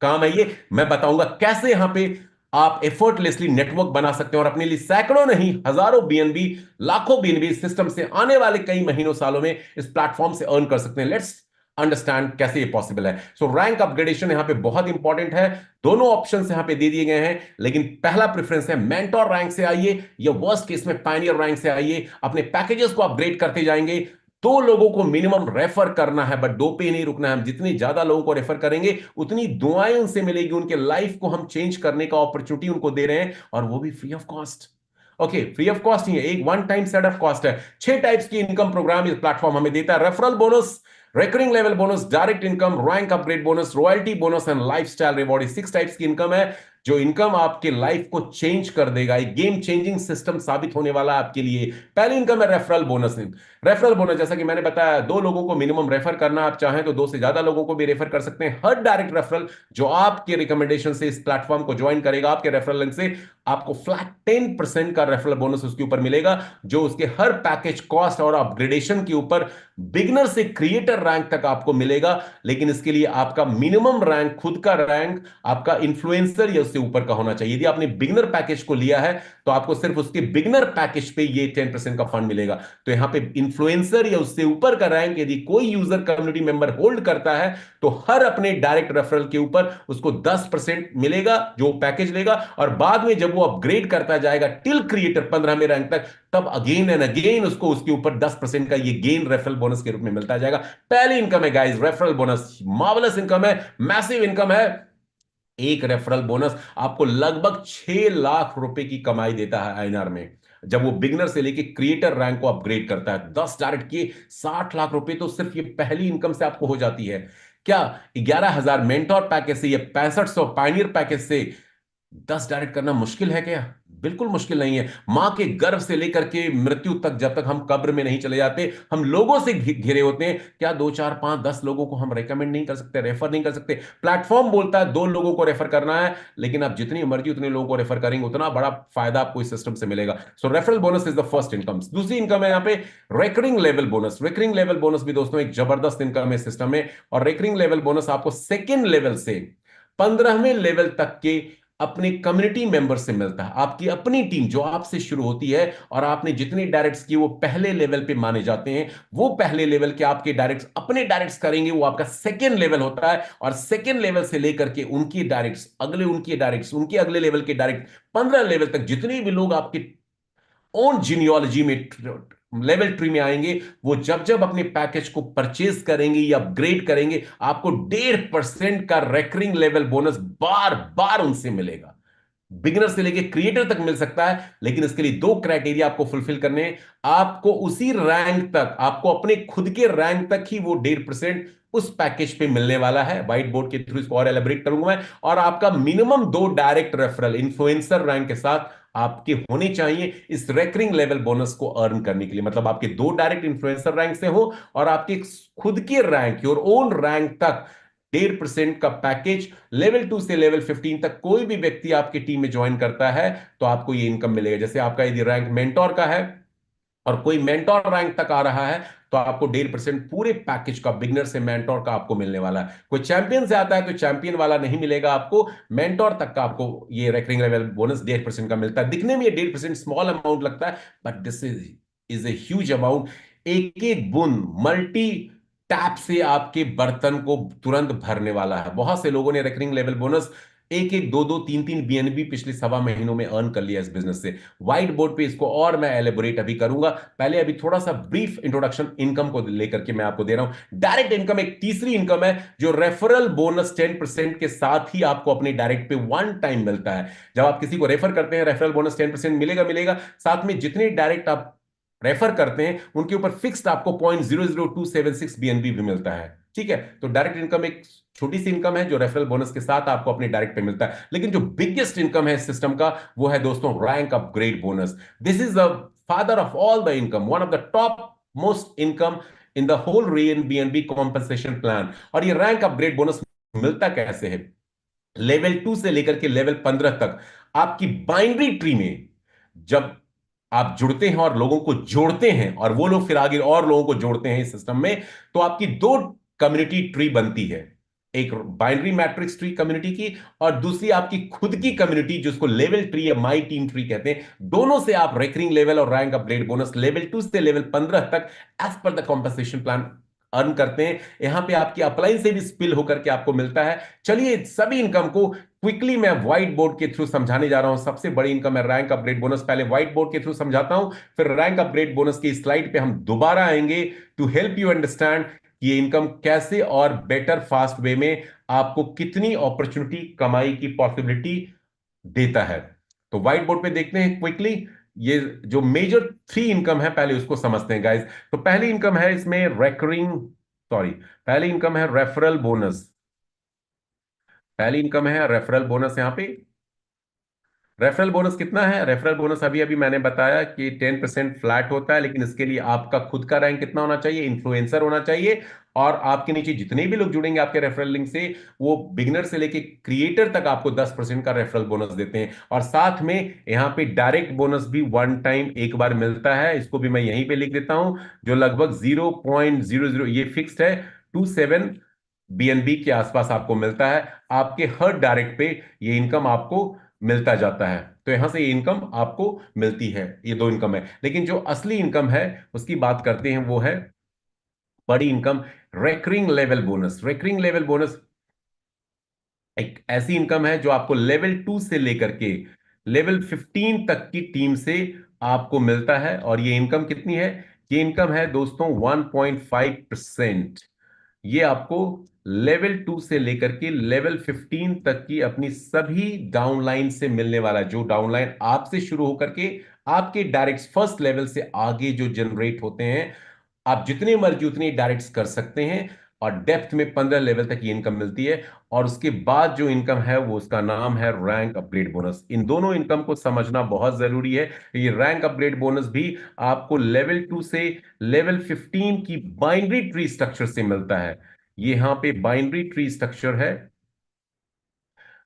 काम है। ये मैं बताऊंगा कैसे यहां पे आप एफर्टलेसली नेटवर्क बना सकते हैं और अपने लिए सैकड़ों नहीं हजारों बीएनबी, लाखों बीएनबी सिस्टम से आने वाले कई महीनों सालों में इस प्लेटफॉर्म से अर्न कर सकते हैं। लेट्स अंडरस्टैंड कैसे ये पॉसिबल है। सो रैंक अपग्रेडेशन यहां पे बहुत इंपॉर्टेंट है। दोनों ऑप्शंस यहां पे दे दिए गए हैं, लेकिन पहला प्रेफरेंस है मेंटोर रैंक से आइए या वर्स्ट केस में पायनियर रैंक से आइए। अपने पैकेजेस को अपग्रेड करते जाएंगे। दो लोगों को मिनिमम रेफर करना है, बट दो पे नहीं रुकना है। हम जितने ज्यादा लोगों को रेफर करेंगे उतनी दुआएं उनसे मिलेगी, उनके लाइफ को हम चेंज करने का अपॉर्चुनिटी उनको दे रहे हैं, और वो भी free of cost. Okay, free of cost ही है, एक one time set of cost है। 6 टाइप्स की इनकम प्रोग्राम इस प्लेटफॉर्म हमें देता है। Referral bonus, recurring level bonus, direct income, rank upgrade bonus, royalty bonus and lifestyle reward. 6 types की इनकम है। जो इनकम आपके लाइफ को चेंज कर देगा, एक गेम चेंजिंग सिस्टम साबित होने वाला है आपके लिए। पहली इनकम है रेफरल बोनस। रेफरल बोनस, जैसा कि मैंने बताया, 2 लोगों को मिनिमम रेफर करना, आप चाहें तो 2 से ज्यादा लोगों को भी रेफर कर सकते हैं। हर डायरेक्ट रेफरल जो आपके रिकमेंडेशन से इस प्लेटफॉर्म को ज्वाइन करेगा, आपके रेफरल लिंक से, आपको फ्लैट 10% का रेफरल बोनस उसके ऊपर मिलेगा, जो उसके हर पैकेज कॉस्ट और अपग्रेडेशन के ऊपर बिगनर से क्रिएटर रैंक तक आपको मिलेगा। लेकिन इसके लिए आपका मिनिमम रैंक, खुद का रैंक, आपका इन्फ्लुएंसर या उससे ऊपर का होना चाहिए। यदि आपने बिगनर पैकेज को लिया है तो आपको सिर्फ उसके बिगनर पैकेज पे ये 10% का फंड मिलेगा। तो यहां पे इन्फ्लुएंसर या उससे ऊपर का रैंक यदि कोई यूजर कम्युनिटी मेंबर होल्ड करता है, तो हर अपने डायरेक्ट रेफरल के ऊपर उसको 10% मिलेगा जो पैकेज लेगा। और बाद में जब वो अपग्रेड करता जाएगा टिल क्रिएटर 15वें रैंक तक, तब अगेन एंड अगेन उसको उसके ऊपर 10% का ये गेन रेफरल बोनस के रूप में मिलता जाएगा। पहली इनकम है guys referral bonus, marvellous income है, मैसिव इनकम है। एक रेफरल बोनस आपको लगभग 6 लाख रुपए की कमाई देता है आईएनआर में, जब वो बिगनर से लेके क्रिएटर रैंक को अपग्रेड करता है। 10 डायरेक्ट किए 60 लाख रुपए तो सिर्फ ये पहली इनकम से आपको हो जाती है। क्या 11,000 मेंटोर पैकेज से या 6500 पायनियर पैकेज से 10 डायरेक्ट करना मुश्किल है क्या? बिल्कुल मुश्किल नहीं है। मां के गर्भ से लेकर के मृत्यु तक, जब तक हम कब्र में नहीं चले जाते, हम लोगों से घिरे होते हैं। क्या 2 4 5 10 लोगों को हम रेकमेंड नहीं कर सकते, रेफर नहीं कर सकते? प्लेटफॉर्म बोलता है 2 लोगों को रेफर करना है, लेकिन आप जितनी मर्जी उतने लोगों को रेफर करेंगे उतना बड़ा फायदा आपको इस सिस्टम से मिलेगा। So referral bonus is the first income. दूसरी इनकम है यहाँ पे recurring level bonus. Recurring level bonus भी दोस्तों एक जबरदस्त इनकम है सिस्टम में। और रेकरिंग लेवल बोनस आपको सेकेंड लेवल से 15वें लेवल तक के अपने कम्युनिटी मेंबर से मिलता है। आपकी अपनी टीम जो आपसे शुरू होती है, और आपने जितने डायरेक्ट्स किए वो पहले लेवल पे माने जाते हैं, वो पहले लेवल के आपके डायरेक्ट्स अपने डायरेक्ट्स करेंगे, वो आपका सेकेंड लेवल होता है। और सेकेंड लेवल से लेकर के उनकी डायरेक्ट्स, अगले उनके डायरेक्ट्स, उनके अगले लेवल के डायरेक्ट 15 लेवल तक जितने भी लोग आपके ओन जीनियोलॉजी में लेवल ट्री में आएंगे, वो जब जब अपने पैकेज को परचेज करेंगे या अपग्रेड करेंगे, आपको 1.5% का रेकरिंग लेवल बोनस बार बार उनसे मिलेगा। बिगिनर से लेके क्रिएटर तक मिल सकता है, लेकिन इसके लिए 2 क्राइटेरिया आपको फुलफिल करने हैं। आपको उसी रैंक तक, आपको अपने खुद के रैंक तक ही वो 1.5% उस पैकेज पे मिलने वाला है। व्हाइट बोर्ड के थ्रू इसको और एलिब्रेट करूंगा मैं। और आपका minimum 2 direct referral influencer rank के साथ आपके होने चाहिए इस रेकरिंग लेवल बोनस को अर्न करने के लिए। मतलब आपके 2 डायरेक्ट इन्फ्लुएंसर रैंक से हो और आपके खुद के रैंक, योर ओन रैंक तक 1.5% का पैकेज, लेवल 2 से लेवल 15 तक कोई भी व्यक्ति आपकी टीम में ज्वाइन करता है तो आपको ये इनकम मिलेगा। जैसे आपका यदि रैंक मेंटोर का है और कोई मेंटोर रैंक तक आ रहा है, तो आपको 1.5% पूरे पैकेज का, बिगनर से मेंटोर का आपको मिलने वाला है। कोई चैंपियन से आता है तो चैंपियन वाला नहीं मिलेगा आपको, मेंटोर तक का आपको ये रेकरिंग लेवल बोनस 1.5% का मिलता है। दिखने में ये 1.5% स्मॉल अमाउंट लगता है, but this is a huge amount. एक एक बूंद मल्टी टैप से आपके बर्तन को तुरंत भरने वाला है। बहुत से लोगों ने रेकरिंग लेवल बोनस एक एक दो दो तीन तीन बीएनबी पिछले सवा महीनों में अर्न कर लिया इस बिजनेस से। व्हाइट बोर्ड पे इसको और मैं एलेबोरेट अभी करूंगा। पहले अभी थोड़ा सा ब्रीफ इंट्रोडक्शन इनकम को लेकर के मैं आपको दे रहा हूं। डायरेक्ट इनकम एक तीसरी इनकम है, जो रेफरल बोनस 10% के साथ ही आपको अपने डायरेक्ट पे वन टाइम मिलता है। जब आप किसी को रेफर करते हैं, रेफरल बोनस 10% मिलेगा मिलेगा, साथ में जितने डायरेक्ट आप रेफर करते हैं उनके ऊपर फिक्स्ड आपको 0.00276 बीएनबी भी मिलता है। ठीक है, तो डायरेक्ट इनकम एक छोटी सी इनकम है जो रेफरल बोनस के साथ आपको अपने डायरेक्ट पे मिलता है। लेकिन जो बिगेस्ट इनकम है इस सिस्टम का, वो है दोस्तों rank upgrade bonus. This is the father of all the income, one of the top most income in the whole Rean BNB compensation plan. और ये रैंक अपग्रेड बोनस मिलता कैसे है? लेवल 2 से लेकर के लेवल 15 तक आपकी बाइनरी ट्री में जब आप जुड़ते हैं और लोगों को जोड़ते हैं, और वो लोग फिर आगे और लोगों को जोड़ते हैं इस सिस्टम में, तो आपकी 2 कम्युनिटी ट्री बनती है। एक बाइनरी मैट्रिक्स ट्री कम्युनिटी की, और दूसरी आपकी खुद की कम्युनिटी जिसको लेवल ट्री या माई टीम ट्री कहते हैं। दोनों से आप रेकरिंग लेवल और रैंक अपग्रेड बोनस लेवल 2 से लेवल 15 तक as per the compensation plan earn करते हैं। यहां पे आपकी अपलाइन से भी स्पिल होकर के आपको मिलता है। चलिए सभी इनकम को क्विकली मैं व्हाइट बोर्ड के थ्रू समझाने जा रहा हूं। सबसे बड़ी इनकम है रैंक अपग्रेड बोनस। पहले व्हाइट बोर्ड के थ्रू समझाता हूं, फिर रैंक अपग्रेड बोनस की स्लाइड पे हम दोबारा आएंगे टू हेल्प यू अंडरस्टैंड कि ये इनकम कैसे और बेटर फास्ट वे में आपको कितनी अपॉर्चुनिटी, कमाई की पॉसिबिलिटी देता है। तो व्हाइट बोर्ड पे देखते हैं क्विकली ये जो मेजर 3 इनकम है, पहले उसको समझते हैं गाइस। तो पहली इनकम है इसमें रेकरिंग, सॉरी, पहली इनकम है रेफरल बोनस। पहली इनकम है रेफरल बोनस यहां पे। रेफरल बोनस कितना है? रेफरल बोनस अभी अभी मैंने बताया कि 10% फ्लैट होता है, लेकिन इसके लिए आपका खुद का रैंक कितना होना चाहिए? इन्फ्लुएंसर होना चाहिए। और आपके नीचे जितने भी लोग जुड़ेंगे आपके रेफरल लिंक से, वो बिगिनर से लेके क्रिएटर तक आपको 10% का रेफरल बोनस देते हैं। और साथ में यहाँ पे डायरेक्ट बोनस भी वन टाइम एक बार मिलता है, इसको भी मैं यहीं पे लिख देता हूं, जो लगभग 0.00, ये फिक्स्ड है, 27 बीएनबी के आसपास आपको मिलता है। आपके हर डायरेक्ट पे ये इनकम आपको मिलता जाता है। तो यहां से ये इनकम आपको मिलती है। ये दो इनकम है, लेकिन जो असली इनकम है उसकी बात करते हैं, वो है बड़ी income, recurring level bonus. Recurring level bonus एक ऐसी इनकम है जो आपको लेवल 2 से लेकर के लेवल 15 तक की टीम से आपको मिलता है। और ये इनकम कितनी है? ये इनकम है दोस्तों 1.5%। ये आपको लेवल 2 से लेकर के लेवल 15 तक की अपनी सभी डाउनलाइन से मिलने वाला, जो डाउनलाइन आपसे शुरू होकर के आपके डायरेक्ट फर्स्ट लेवल से आगे जो जनरेट होते हैं, आप जितने मर्जी उतने डायरेक्ट्स कर सकते हैं। और डेप्थ में 15 लेवल तक ये इनकम मिलती है। और उसके बाद जो इनकम है वो उसका नाम है रैंक अपग्रेड बोनस। इन दोनों इनकम को समझना बहुत जरूरी है। ये रैंक अपग्रेड बोनस भी आपको लेवल 2 से लेवल 15 की बाइनरी ट्री स्ट्रक्चर से मिलता है। ये यहां पे बाइनरी ट्री स्ट्रक्चर है,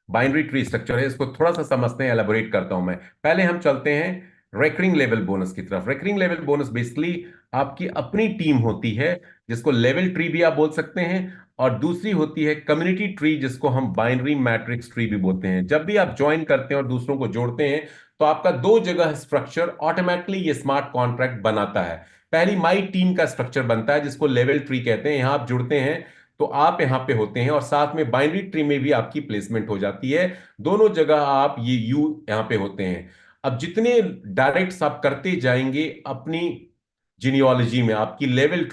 बाइनरी ट्री स्ट्रक्चर है, इसको थोड़ा सा समझते हैं, एलाबोरेट करता हूं मैं। पहले हम चलते हैं रेकरिंग लेवल बोनस की तरफ। रेकरिंग लेवल बोनस बेसिकली आपकी अपनी टीम होती है, जिसको लेवल ट्री भी आप बोल सकते हैं। और दूसरी होती है कम्युनिटी ट्री, जिसको हम बाइनरी मैट्रिक्स ट्री भी बोलते हैं। जब भी आप ज्वाइन करते हैं और दूसरों को जोड़ते हैं, तो आपका दो जगह स्ट्रक्चर ऑटोमेटिकली ये स्मार्ट कॉन्ट्रैक्ट बनाता है। पहली माई टीम का स्ट्रक्चर बनता है, जिसको लेवल ट्री कहते हैं। यहां आप जुड़ते हैं तो आप यहां पे होते हैं, और साथ में बाइनरी ट्री में भी आपकी प्लेसमेंट हो जाती है। दोनों जगह आप ये यू यहां पे होते हैं। अब जितने डायरेक्ट्स आप करते जाएंगे अपनी जीनियोलॉजी में, आपकी लेवल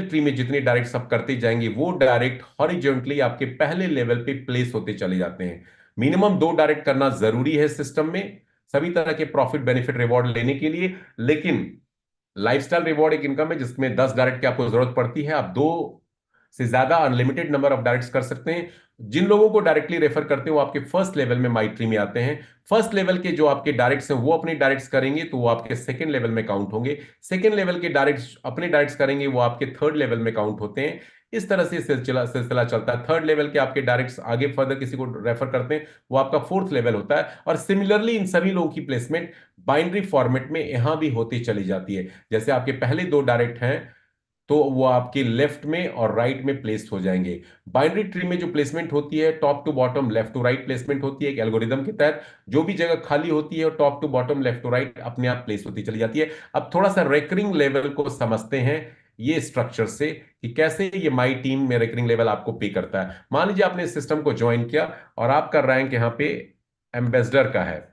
ट्री में जितने डायरेक्ट्स आप करते जाएंगे, वो डायरेक्ट हॉरिजॉन्टली आपके पहले लेवल पे प्लेस होते चले जाते हैं। मिनिमम दो डायरेक्ट करना जरूरी है सिस्टम में, सभी तरह के प्रॉफिट बेनिफिट रिवॉर्ड लेने के लिए। लेकिन लाइफस्टाइल रिवॉर्ड एक इनकम है जिसमें 10 डायरेक्ट की आपको जरूरत पड़ती है। आप दो से ज्यादा अनलिमिटेड नंबर ऑफ डायरेक्ट्स कर सकते हैं। जिन लोगों को डायरेक्टली रेफर करते हैं वो आपके फर्स्ट लेवल में माई ट्री में आते हैं। फर्स्ट लेवल के जो आपके डायरेक्ट्स हैं वो अपने डायरेक्ट्स करेंगे तो वो आपके सेकंड लेवल में काउंट होंगे। सेकंड लेवल के डायरेक्ट्स अपने डायरेक्ट्स करेंगे, वो आपके थर्ड लेवल में काउंट होते हैं। इस तरह से सिलसिला सिलसिला चलता है। थर्ड लेवल के आपके डायरेक्ट्स आगे फर्दर किसी को रेफर करते हैं, वो आपका फोर्थ लेवल होता है। और सिमिलरली इन सभी लोगों की प्लेसमेंट बाइनरी फॉर्मेट में यहां भी होती चली जाती है। जैसे आपके पहले दो डायरेक्ट हैं तो वो आपके लेफ्ट में और राइट में प्लेस्ड हो जाएंगे। बाइनरी ट्री में जो प्लेसमेंट होती है top to bottom left to right placement होती है एक एल्गोरिदम के तहत। जो भी जगह खाली होती है top to bottom left to right अपने आप प्लेस होती चली जाती है। अब थोड़ा सा रेकरिंग लेवल को समझते हैं ये स्ट्रक्चर से, कि कैसे ये माई टीम में रेकरिंग लेवल आपको पे करता है। मान लीजिए आपने इस सिस्टम को ज्वाइन किया और आपका रैंक यहाँ पे एम्बेसडर का है,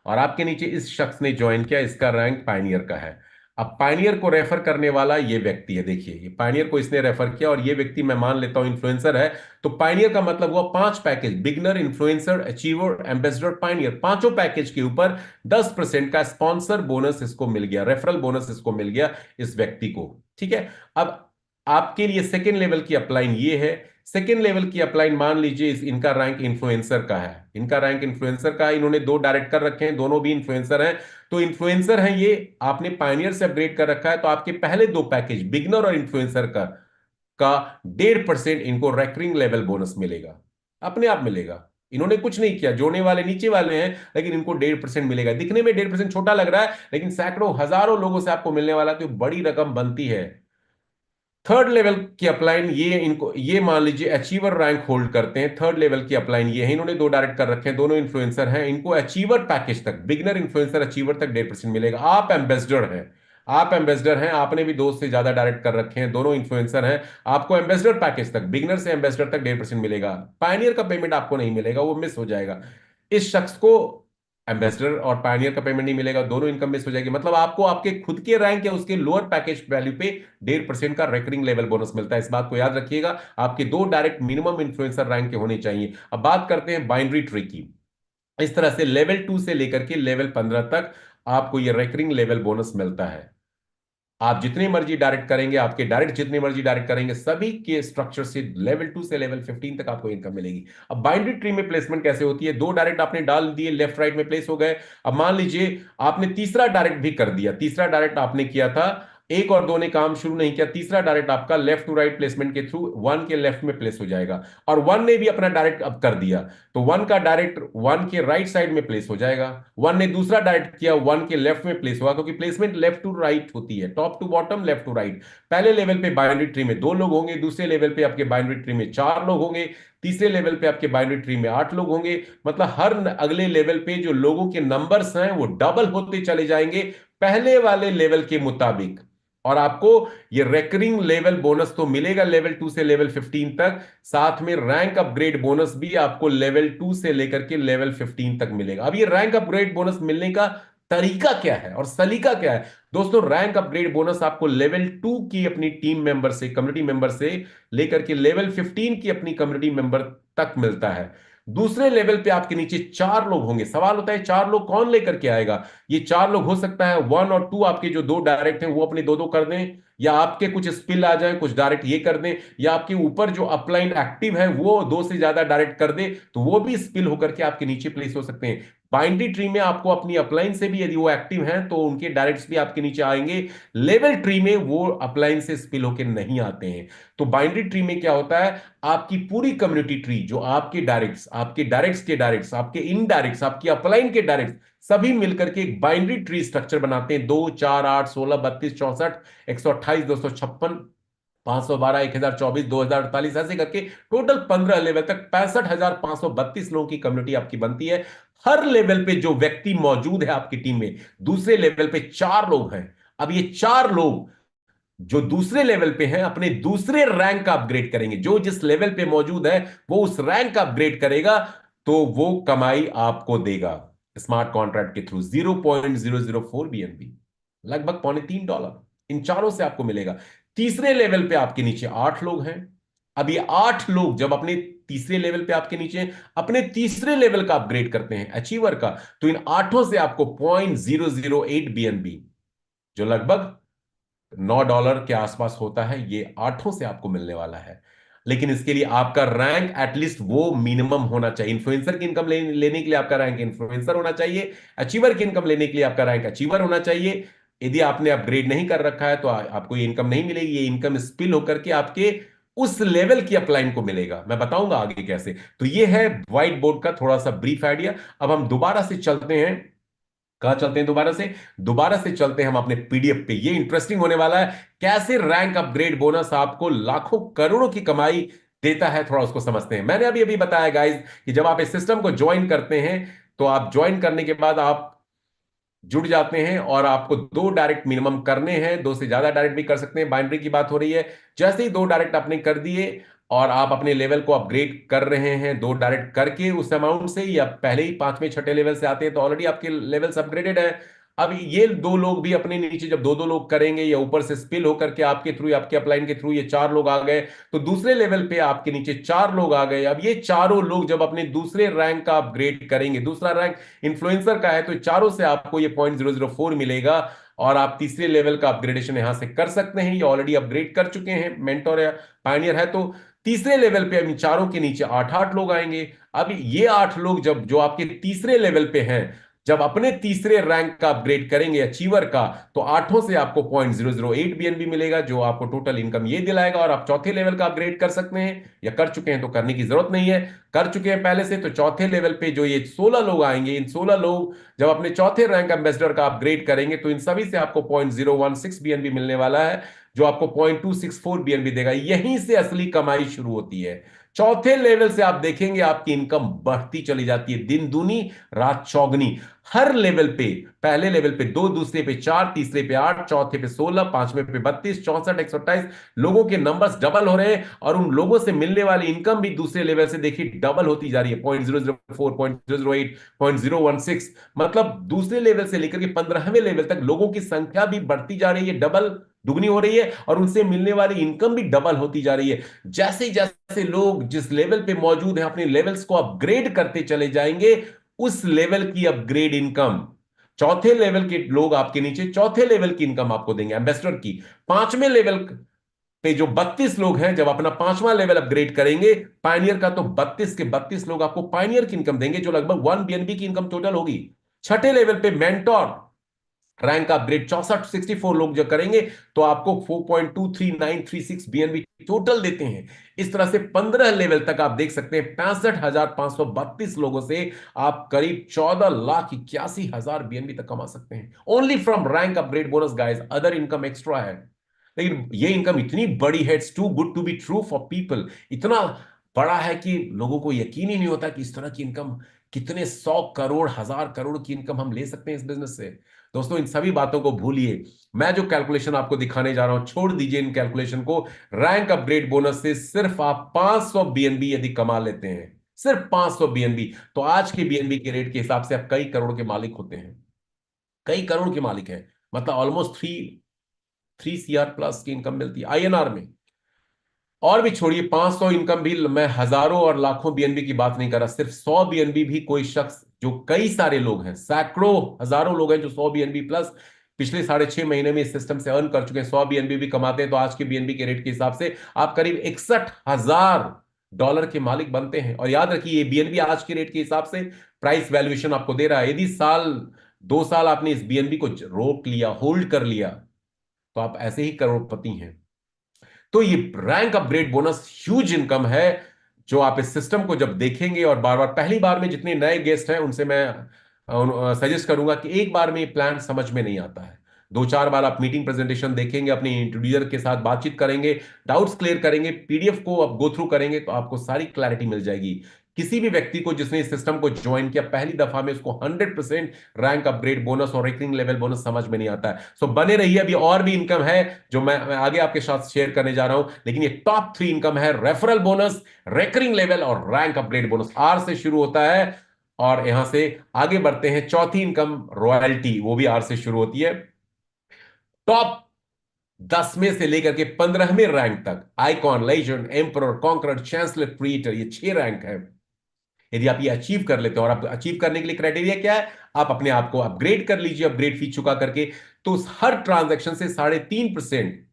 और आपके नीचे इस शख्स ने ज्वाइन किया, इसका रैंक पायनियर का है। अब पायनियर को रेफर करने वाला ये व्यक्ति है, देखिए ये पायनियर को इसने रेफर किया, और ये व्यक्ति मैं मान लेता हूं इन्फ्लुएंसर है। तो पायनियर का मतलब हुआ पांच package, beginner, influencer, achiever, ambassador, Pioneer, पांचों पैकेज के ऊपर 10% का स्पॉन्सर बोनस इसको मिल गया, रेफरल बोनस इसको मिल गया इस व्यक्ति को। ठीक है। अब आपके लिए सेकेंड लेवल की अपलाइन ये है। सेकेंड लेवल की अपलाइन मान लीजिए इनका रैंक इन्फ्लुएंसर का है, इनका रैंक इन्फ्लुएंसर का है, इन्होंने दो डायरेक्ट कर रखे हैं, दोनों भी इन्फ्लुएंसर हैं। तो इन्फ्लुएंसर है ये, आपने पायनियर से अपग्रेड कर रखा है, तो आपके पहले दो पैकेज बिगनर और इन्फ्लुएंसर का 1.5% इनको रेकरिंग लेवल बोनस मिलेगा, अपने आप मिलेगा। इन्होंने कुछ नहीं किया, जोड़ने वाले नीचे वाले हैं, लेकिन इनको 1.5% मिलेगा। दिखने में 1.5% छोटा लग रहा है, लेकिन सैकड़ों हजारों लोगों से आपको मिलने वाला तो बड़ी रकम बनती है। थर्ड लेवल की अपलाइन ये, इनको ये मान लीजिए अचीवर रैंक होल्ड करते हैं। थर्ड लेवल की अपलाइन ये है, इन्होंने दो डायरेक्ट कर रखे हैं, दोनों इन्फ्लुएंसर हैं, इनको अचीवर पैकेज तक, बिगनर, इन्फ्लुएंसर, अचीवर तक 1.5% मिलेगा। आप एम्बेसडर हैं, आप एम्बेसडर हैं, आपने भी दो से ज्यादा डायरेक्ट कर रखे हैं, दोनों इन्फ्लुएंसर हैं, आपको एम्बेसडर पैकेज तक, बिगनर से एम्बेसडर तक 1.5% मिलेगा। पायनियर का पेमेंट आपको नहीं मिलेगा, वो मिस हो जाएगा। इस शख्स को एम्बेसडर और पायनियर का पेमेंट नहीं मिलेगा, दोनों इनकम मिस हो जाएगी। मतलब आपको आपके खुद के रैंक या उसके लोअर पैकेज वैल्यू पे 1.5% का रेकरिंग लेवल बोनस मिलता है। इस बात को याद रखिएगा, आपके दो डायरेक्ट मिनिमम इन्फ्लुएंसर रैंक के होने चाहिए। अब बात करते हैं बाइनरी ट्री की। इस तरह से लेवल 2 से लेकर के लेवल 15 तक आपको यह रेकरिंग लेवल बोनस मिलता है। आप जितने मर्जी डायरेक्ट करेंगे, आपके डायरेक्ट जितने मर्जी डायरेक्ट करेंगे, सभी के स्ट्रक्चर से लेवल 2 से लेवल 15 तक आपको इनकम मिलेगी। अब बाइनरी ट्री में प्लेसमेंट कैसे होती है? दो डायरेक्ट आपने डाल दिए, लेफ्ट राइट में प्लेस हो गए। अब मान लीजिए आपने तीसरा डायरेक्ट भी कर दिया, तीसरा डायरेक्ट आपने किया था, एक और दो ने काम शुरू नहीं किया, तीसरा डायरेक्ट आपका लेफ्ट टू राइट प्लेसमेंट के थ्रू वन के लेफ्ट में प्लेस हो जाएगा। और वन ने भी अपना डायरेक्ट अब कर दिया, तो वन का डायरेक्ट वन के राइट साइड में प्लेस हो जाएगा। वन ने दूसरा डायरेक्ट किया, वन के लेफ्ट में प्लेस होगा, क्योंकि प्लेसमेंट लेफ्ट टू राइट होती है, top to bottom, left to right. पहले लेवल पे बाइनरी ट्री में दो लोग होंगे, दूसरे लेवल पे आपके बाइनरी ट्री में चार लोग होंगे, तीसरे लेवल पे आपके बाइनरी ट्री में आठ लोग होंगे। मतलब हर अगले लेवल पे जो लोगों के नंबर्स हैं वो डबल होते चले जाएंगे पहले वाले लेवल के मुताबिक। और आपको ये रेकरिंग लेवल बोनस तो मिलेगा लेवल 2 से लेवल 15 तक, साथ में रैंक अपग्रेड बोनस भी आपको लेवल 2 से लेकर के लेवल 15 तक मिलेगा। अब ये रैंक अपग्रेड बोनस मिलने का तरीका क्या है और सलीका क्या है? दोस्तों, रैंक अपग्रेड बोनस आपको लेवल 2 की अपनी टीम मेंबर से, कम्युनिटी मेंबर से लेकर के लेवल 15 की अपनी कम्युनिटी मेंबर तक मिलता है। दूसरे लेवल पे आपके नीचे चार लोग होंगे। सवाल होता है चार लोग कौन लेकर के आएगा? ये चार लोग हो सकता है वन और टू, आपके जो दो डायरेक्ट हैं वो अपने दो दो कर दें, या आपके कुछ स्पिल आ जाए, कुछ डायरेक्ट ये कर दें, या आपके ऊपर जो अपलाइन एक्टिव है वो दो से ज्यादा डायरेक्ट कर दे, तो वो भी स्पिल होकर के आपके नीचे प्लेस हो सकते हैं। बाइनरी ट्री में आपको अपनी अपलाइन से भी यदि वो एक्टिव हैं तो उनके डायरेक्ट्स भी आपके नीचे आएंगे। लेवल ट्री में वो अपलाइन से स्पिल होकर नहीं आते हैं। तो बाइनरी ट्री में क्या होता है, आपकी पूरी कम्युनिटी ट्री, जो आपके डायरेक्ट्स के डायरेक्ट्स, आपके इनडायरेक्ट्स, आपकी अपलाइन के डायरेक्ट्स, सभी मिलकर के एक बाइनरी ट्री स्ट्रक्चर बनाते हैं। 2 4 8 16 32 64 128 256 512 1024 2048 ऐसे करके टोटल 15 लेवल तक 65,532 लोगों की कम्युनिटी आपकी बनती है। हर लेवल पे जो व्यक्ति मौजूद है आपकी टीम में, दूसरे लेवल पे चार लोग हैं। अब ये चार लोग जो दूसरे लेवल पे हैं अपने दूसरे रैंक का अपग्रेड करेंगे। जो जिस लेवल पे मौजूद है वो उस रैंक का अपग्रेड करेगा, तो वो कमाई आपको देगा स्मार्ट कॉन्ट्रैक्ट के थ्रू 0.004 BNB, लगभग $3.25 इन चारों से आपको मिलेगा। तीसरे लेवल पे आपके नीचे आठ लोग हैं। अब ये आठ लोग जब अपने तीसरे लेवल पे आपके नीचे अपने तीसरे लेवल का अपग्रेड करते हैं अचीवर का, तो इन आठों से आपको $0.008 BNB, जो लगभग $9 के आसपास होता है, ये आठों से आपको मिलने वाला है। लेकिन इसके लिए आपका रैंक एटलीस्ट वो मिनिमम होना चाहिए। इन्फ्लुएंसर की इनकम लेने के लिए आपका रैंक इन्फ्लुएंसर होना चाहिए, अचीवर की इनकम लेने के लिए आपका रैंक अचीवर होना चाहिए। यदि आपने अपग्रेड नहीं कर रखा है तो आपको ये इनकम नहीं मिलेगी। ये इनकम स्पिल होकर के आपके उस लेवल की अपलाइन को मिलेगा। मैं बताऊंगा आगे कैसे। तो ये है व्हाइट बोर्ड का थोड़ा सा ब्रीफ आइडिया। अब हम दोबारा से चलते हैं, कहा चलते हैं दोबारा से चलते हैं हम अपने पीडीएफ पे। ये इंटरेस्टिंग होने वाला है, कैसे रैंक अपग्रेड बोनस आपको लाखों करोड़ों की कमाई देता है, थोड़ा उसको समझते हैं। मैंने अभी अभी बताया गाइस कि जब आप इस सिस्टम को ज्वाइन करते हैं, तो आप ज्वाइन करने के बाद आप जुड़ जाते हैं और आपको दो डायरेक्ट मिनिमम करने हैं, दो से ज्यादा डायरेक्ट भी कर सकते हैं, बाइनरी की बात हो रही है। जैसे ही दो डायरेक्ट आपने कर दिए और आप अपने लेवल को अपग्रेड कर रहे हैं दो डायरेक्ट करके उस अमाउंट से, या पहले ही पांचवें छठे लेवल से आते हैं तो ऑलरेडी आपके लेवल्स अपग्रेडेड है। अब ये दो लोग भी अपने नीचे जब दो दो लोग करेंगे, या ऊपर से स्पिल होकर के आपके थ्रू, आपके अपलाइन के थ्रू ये चार लोग आ गए, तो दूसरे लेवल पे आपके नीचे चार लोग आ गए। अब ये चारों लोग जब अपने दूसरे रैंक का अपग्रेड करेंगे, दूसरा रैंक इन्फ्लुएंसर का है, तो चारों से आपको ये 0.004 मिलेगा और आप तीसरे लेवल का अपग्रेडेशन यहां से कर सकते हैं। ये ऑलरेडी अपग्रेड कर चुके हैं, मेंटोर या पायनियर है, तो तीसरे लेवल पे इन चारों के नीचे आठ आठ लोग आएंगे। अब ये आठ लोग जब जो आपके तीसरे लेवल पे हैं, जब अपने तीसरे रैंक का अपग्रेड करेंगे अचीवर का, तो आठों से आपको 0.008 BNB मिलेगा, जो आपको टोटल इनकम ये दिलाएगा। और आप चौथे लेवल का अपग्रेड कर सकते हैं, या कर चुके हैं तो करने की जरूरत नहीं है, कर चुके हैं पहले से, तो चौथे लेवल पे जो ये 16 लोग आएंगे, इन 16 लोग जब अपने चौथे रैंक एम्बेसडर का अपग्रेड करेंगे, तो इन सभी से आपको 0.016 BNB मिलने वाला है, जो आपको 0.264 BNB देगा। यहीं से असली कमाई शुरू होती है। चौथे लेवल से आप देखेंगे आपकी इनकम बढ़ती चली जाती है, दिन दूनी रात चौगनी। हर लेवल पे, पहले लेवल पे दो, दूसरे पे चार, तीसरे पे आठ, चौथे पे 16, पांचवें पे 32, 64, 128 लोगों के नंबर्स डबल हो रहे हैं। और उन लोगों से मिलने वाली इनकम भी दूसरे लेवल से देखिए डबल होती जा रही है, 0.004, 0.008, 0.016। मतलब दूसरे लेवल से लेकर के 15वें लेवल तक लोगों की संख्या भी बढ़ती जा रही है, डबल दुगनी हो रही है, और उनसे मिलने वाली इनकम भी डबल होती जा रही है। जैसे जैसे लोग जिस लेवल पे मौजूद हैं अपने लेवल्स को अपग्रेड करते चले जाएंगे, उस लेवल की अपग्रेड इनकम चौथे लेवल के लोग आपके नीचे चौथे लेवल की इनकम आपको देंगे एम्बेसडर की। पांचवें लेवल पे जो 32 लोग हैं, जब अपना पांचवा लेवल अपग्रेड करेंगे पायनियर का, तो 32 के 32 लोग आपको पायनियर की इनकम देंगे, जो लगभग 1 बीएनबी की इनकम टोटल होगी। छठे लेवल पे मेंटोर रैंक अपग्रेड 64 लोग जो करेंगे, तो आपको 4.23936 बीएनबी टोटल देते हैं। इस तरह से 15 लेवल तक आप देख सकते हैं 65,532 लोगों से आप करीब 14,81,000 बीएनबी तक कमा सकते हैं, only from rank upgrade bonus guys. Other income extra है, लेकिन ये इनकम इतनी बड़ी है, it's too good to be true for people. इतना बड़ा है कि लोगों को यकीन ही नहीं होता कि इस तरह की इनकम, कितने 100 करोड़ 1,000 करोड़ की इनकम हम ले सकते हैं इस बिजनेस से। दोस्तों इन सभी बातों को भूलिए, मैं जो कैलकुलेशन आपको दिखाने जा रहा हूं छोड़ दीजिए इन कैलकुलेशन को। रैंक अपग्रेड बोनस से सिर्फ आप 500 बीएनबी यदि कमा लेते हैं, सिर्फ 500 बीएनबी, तो आज के बीएनबी के रेट के हिसाब से आप कई करोड़ के मालिक होते हैं, कई करोड़ के मालिक हैं। मतलब ऑलमोस्ट 3 CR प्लस की इनकम मिलती है आईएनआर में। और भी छोड़िए 500 इनकम भी, मैं हजारों और लाखों बीएनबी की बात नहीं कर रहा, सिर्फ 100 बीएनबी भी कोई शख्स, जो कई सारे लोग हैं, सैकड़ों हजारों लोग हैं जो 100 बीएनबी प्लस पिछले 6.5 महीने में इस सिस्टम से अर्न कर चुके हैं, 100 बीएनबी भी कमाते हैं, तो आज के बीएनबी के रेट के हिसाब से आप करीब $61,000 के मालिक बनते हैं। और याद रखिए ये बीएनबी आज के रेट के हिसाब से प्राइस वैल्यूएशन आपको दे रहा है। यदि 2 साल आपने इस बीएनबी को रोक लिया, होल्ड कर लिया, तो आप ऐसे ही करोड़पति हैं। तो ये rank upgrade bonus huge income है, जो आप इस सिस्टम को जब देखेंगे, और बार बार पहली बार में जितने नए गेस्ट हैं उनसे मैं सजेस्ट करूंगा कि एक बार में ये प्लान समझ में नहीं आता है, 2-4 बार आप मीटिंग प्रेजेंटेशन देखेंगे, अपने इंट्रोड्यूसर के साथ बातचीत करेंगे, डाउट्स क्लियर करेंगे, पीडीएफ को आप गो थ्रू करेंगे, तो आपको सारी क्लैरिटी मिल जाएगी। किसी भी व्यक्ति को जिसने इस सिस्टम को ज्वाइन किया पहली दफा में, उसको 100% रैंक अपग्रेड बोनस और रेकरिंग लेवल बोनस समझ में नहीं आता है। सो बने रहिए, अभी और भी इनकम है जो मैं आगे आपके साथ शेयर करने जा रहा हूं, लेकिन ये टॉप 3 इनकम है रेफरल बोनस, रेकरिंग लेवल और रैंक अपग्रेड बोनस। आर से शुरू होता है, और यहां से आगे बढ़ते हैं। चौथी इनकम रॉयल्टी, वो भी आर से शुरू होती है। टॉप 10 में से लेकर के 15वें रैंक तक icon, legend, emperor, conqueror, chancellor, creator, ये 6 रैंक है। यदि आप ये अचीव कर लेते हैं, और आप अचीव करने के लिए क्राइटेरिया क्या है, आप अपने आप को अपग्रेड कर लीजिए, अपग्रेड फी चुका करके। तो हर ट्रांजैक्शन से 3.5%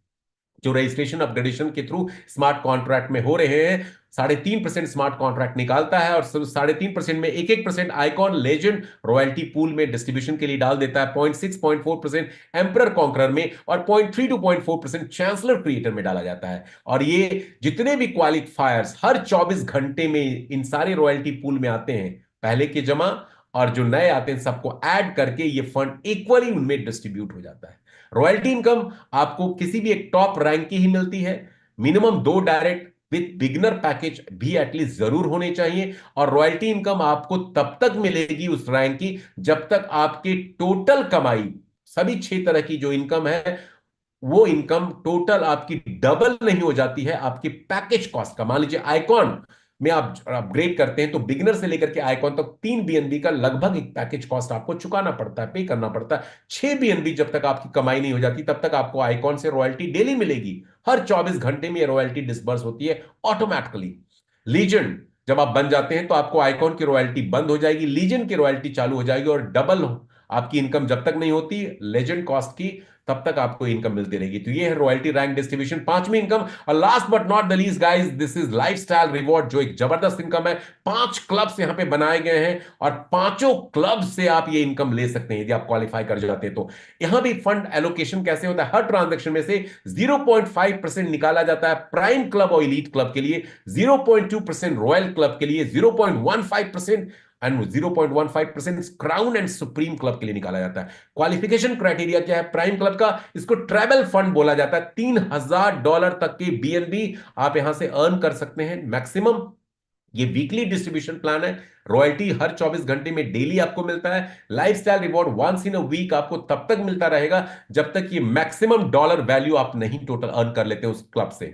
जो रजिस्ट्रेशन अपग्रेडेशन के थ्रू स्मार्ट कॉन्ट्रैक्ट में हो रहे हैं, 3.5% स्मार्ट कॉन्ट्रैक्ट निकालता है, और 3.5% में 1% आइकॉन, लेजेंड, रॉयल्टी पूल में डिस्ट्रीब्यूशन के लिए डाल देता है, 0.6-0.4% एम्परर कॉन्करर में, और 0.3-0.4% चांसलर क्रिएटर में डाला जाता है। और ये जितने भी क्वालिफायर्स हर 24 घंटे में इन सारे रॉयल्टी पूल में आते हैं, पहले के जमा और जो नए आते हैं, सबको ऐड करके ये फंड इक्वली उनमें डिस्ट्रीब्यूट हो जाता है। रॉयल्टी इनकम आपको किसी भी एक टॉप रैंक की ही मिलती है। Minimum 2 direct with beginner package भी एटलीस्ट जरूर होने चाहिए। और रॉयल्टी इनकम आपको तब तक मिलेगी उस रैंक की, जब तक आपकी टोटल कमाई, सभी 6 तरह की जो इनकम है, वो इनकम टोटल आपकी डबल नहीं हो जाती है आपकी पैकेज कॉस्ट का। मान लीजिए आइकॉन में आप अपग्रेड करते हैं, तो बिगिनर से लेकर के आइकॉन तक 3 बीएनबी का लगभग एक पैकेज कॉस्ट आपको चुकाना पड़ता है, पे करना पड़ता है। 6 बीएनबी जब तक आपकी कमाई नहीं हो जाती, तब तक आपको आइकॉन से रॉयल्टी डेली मिलेगी। हर 24 घंटे में ये रॉयल्टी डिसबर्स होती है ऑटोमेटिकली। लीजेंड जब आप बन जाते हैं, तो आपको आइकॉन की रॉयल्टी बंद हो जाएगी, लीजेंड की रॉयल्टी चालू हो जाएगी, और डबल आपकी इनकम जब तक नहीं होती लेजेंड कॉस्ट की, तब तक आपको इनकम मिलती रहेगी। तो ये है रॉयल्टी रैंक डिस्ट्रीब्यूशन, 5वीं इनकम। और last but not the least guys, this is lifestyle reward, जो एक जबरदस्त इनकम है। 5 क्लब्स यहां पे बनाए गए हैं, और पांचों क्लब से आप ये इनकम ले सकते हैं यदि आप क्वालिफाई कर जाते हैं तो। यहां भी फंड एलोकेशन कैसे होता है, हर ट्रांजेक्शन में से 0.5% निकाला जाता है प्राइम क्लब और इलीट क्लब के लिए, 0.2% रॉयल क्लब के लिए, 0.15% and 0.15% crown and supreme club के लिए निकाला जाता है। क्वालिफिकेशन क्राइटेरिया क्या है प्राइम क्लब का, इसको ट्रैवल फंड बोला जाता है। $3,000 तक की बीएनबी आप यहां से अर्न कर सकते हैं मैक्सिमम। ये वीकली डिस्ट्रीब्यूशन प्लान है। रॉयल्टी हर 24 घंटे में डेली आपको मिलता है। Lifestyle reward once in a week आपको तब तक मिलता रहेगा जब तक ये मैक्सिमम डॉलर वैल्यू आप नहीं टोटल अर्न कर लेते उस क्लब से।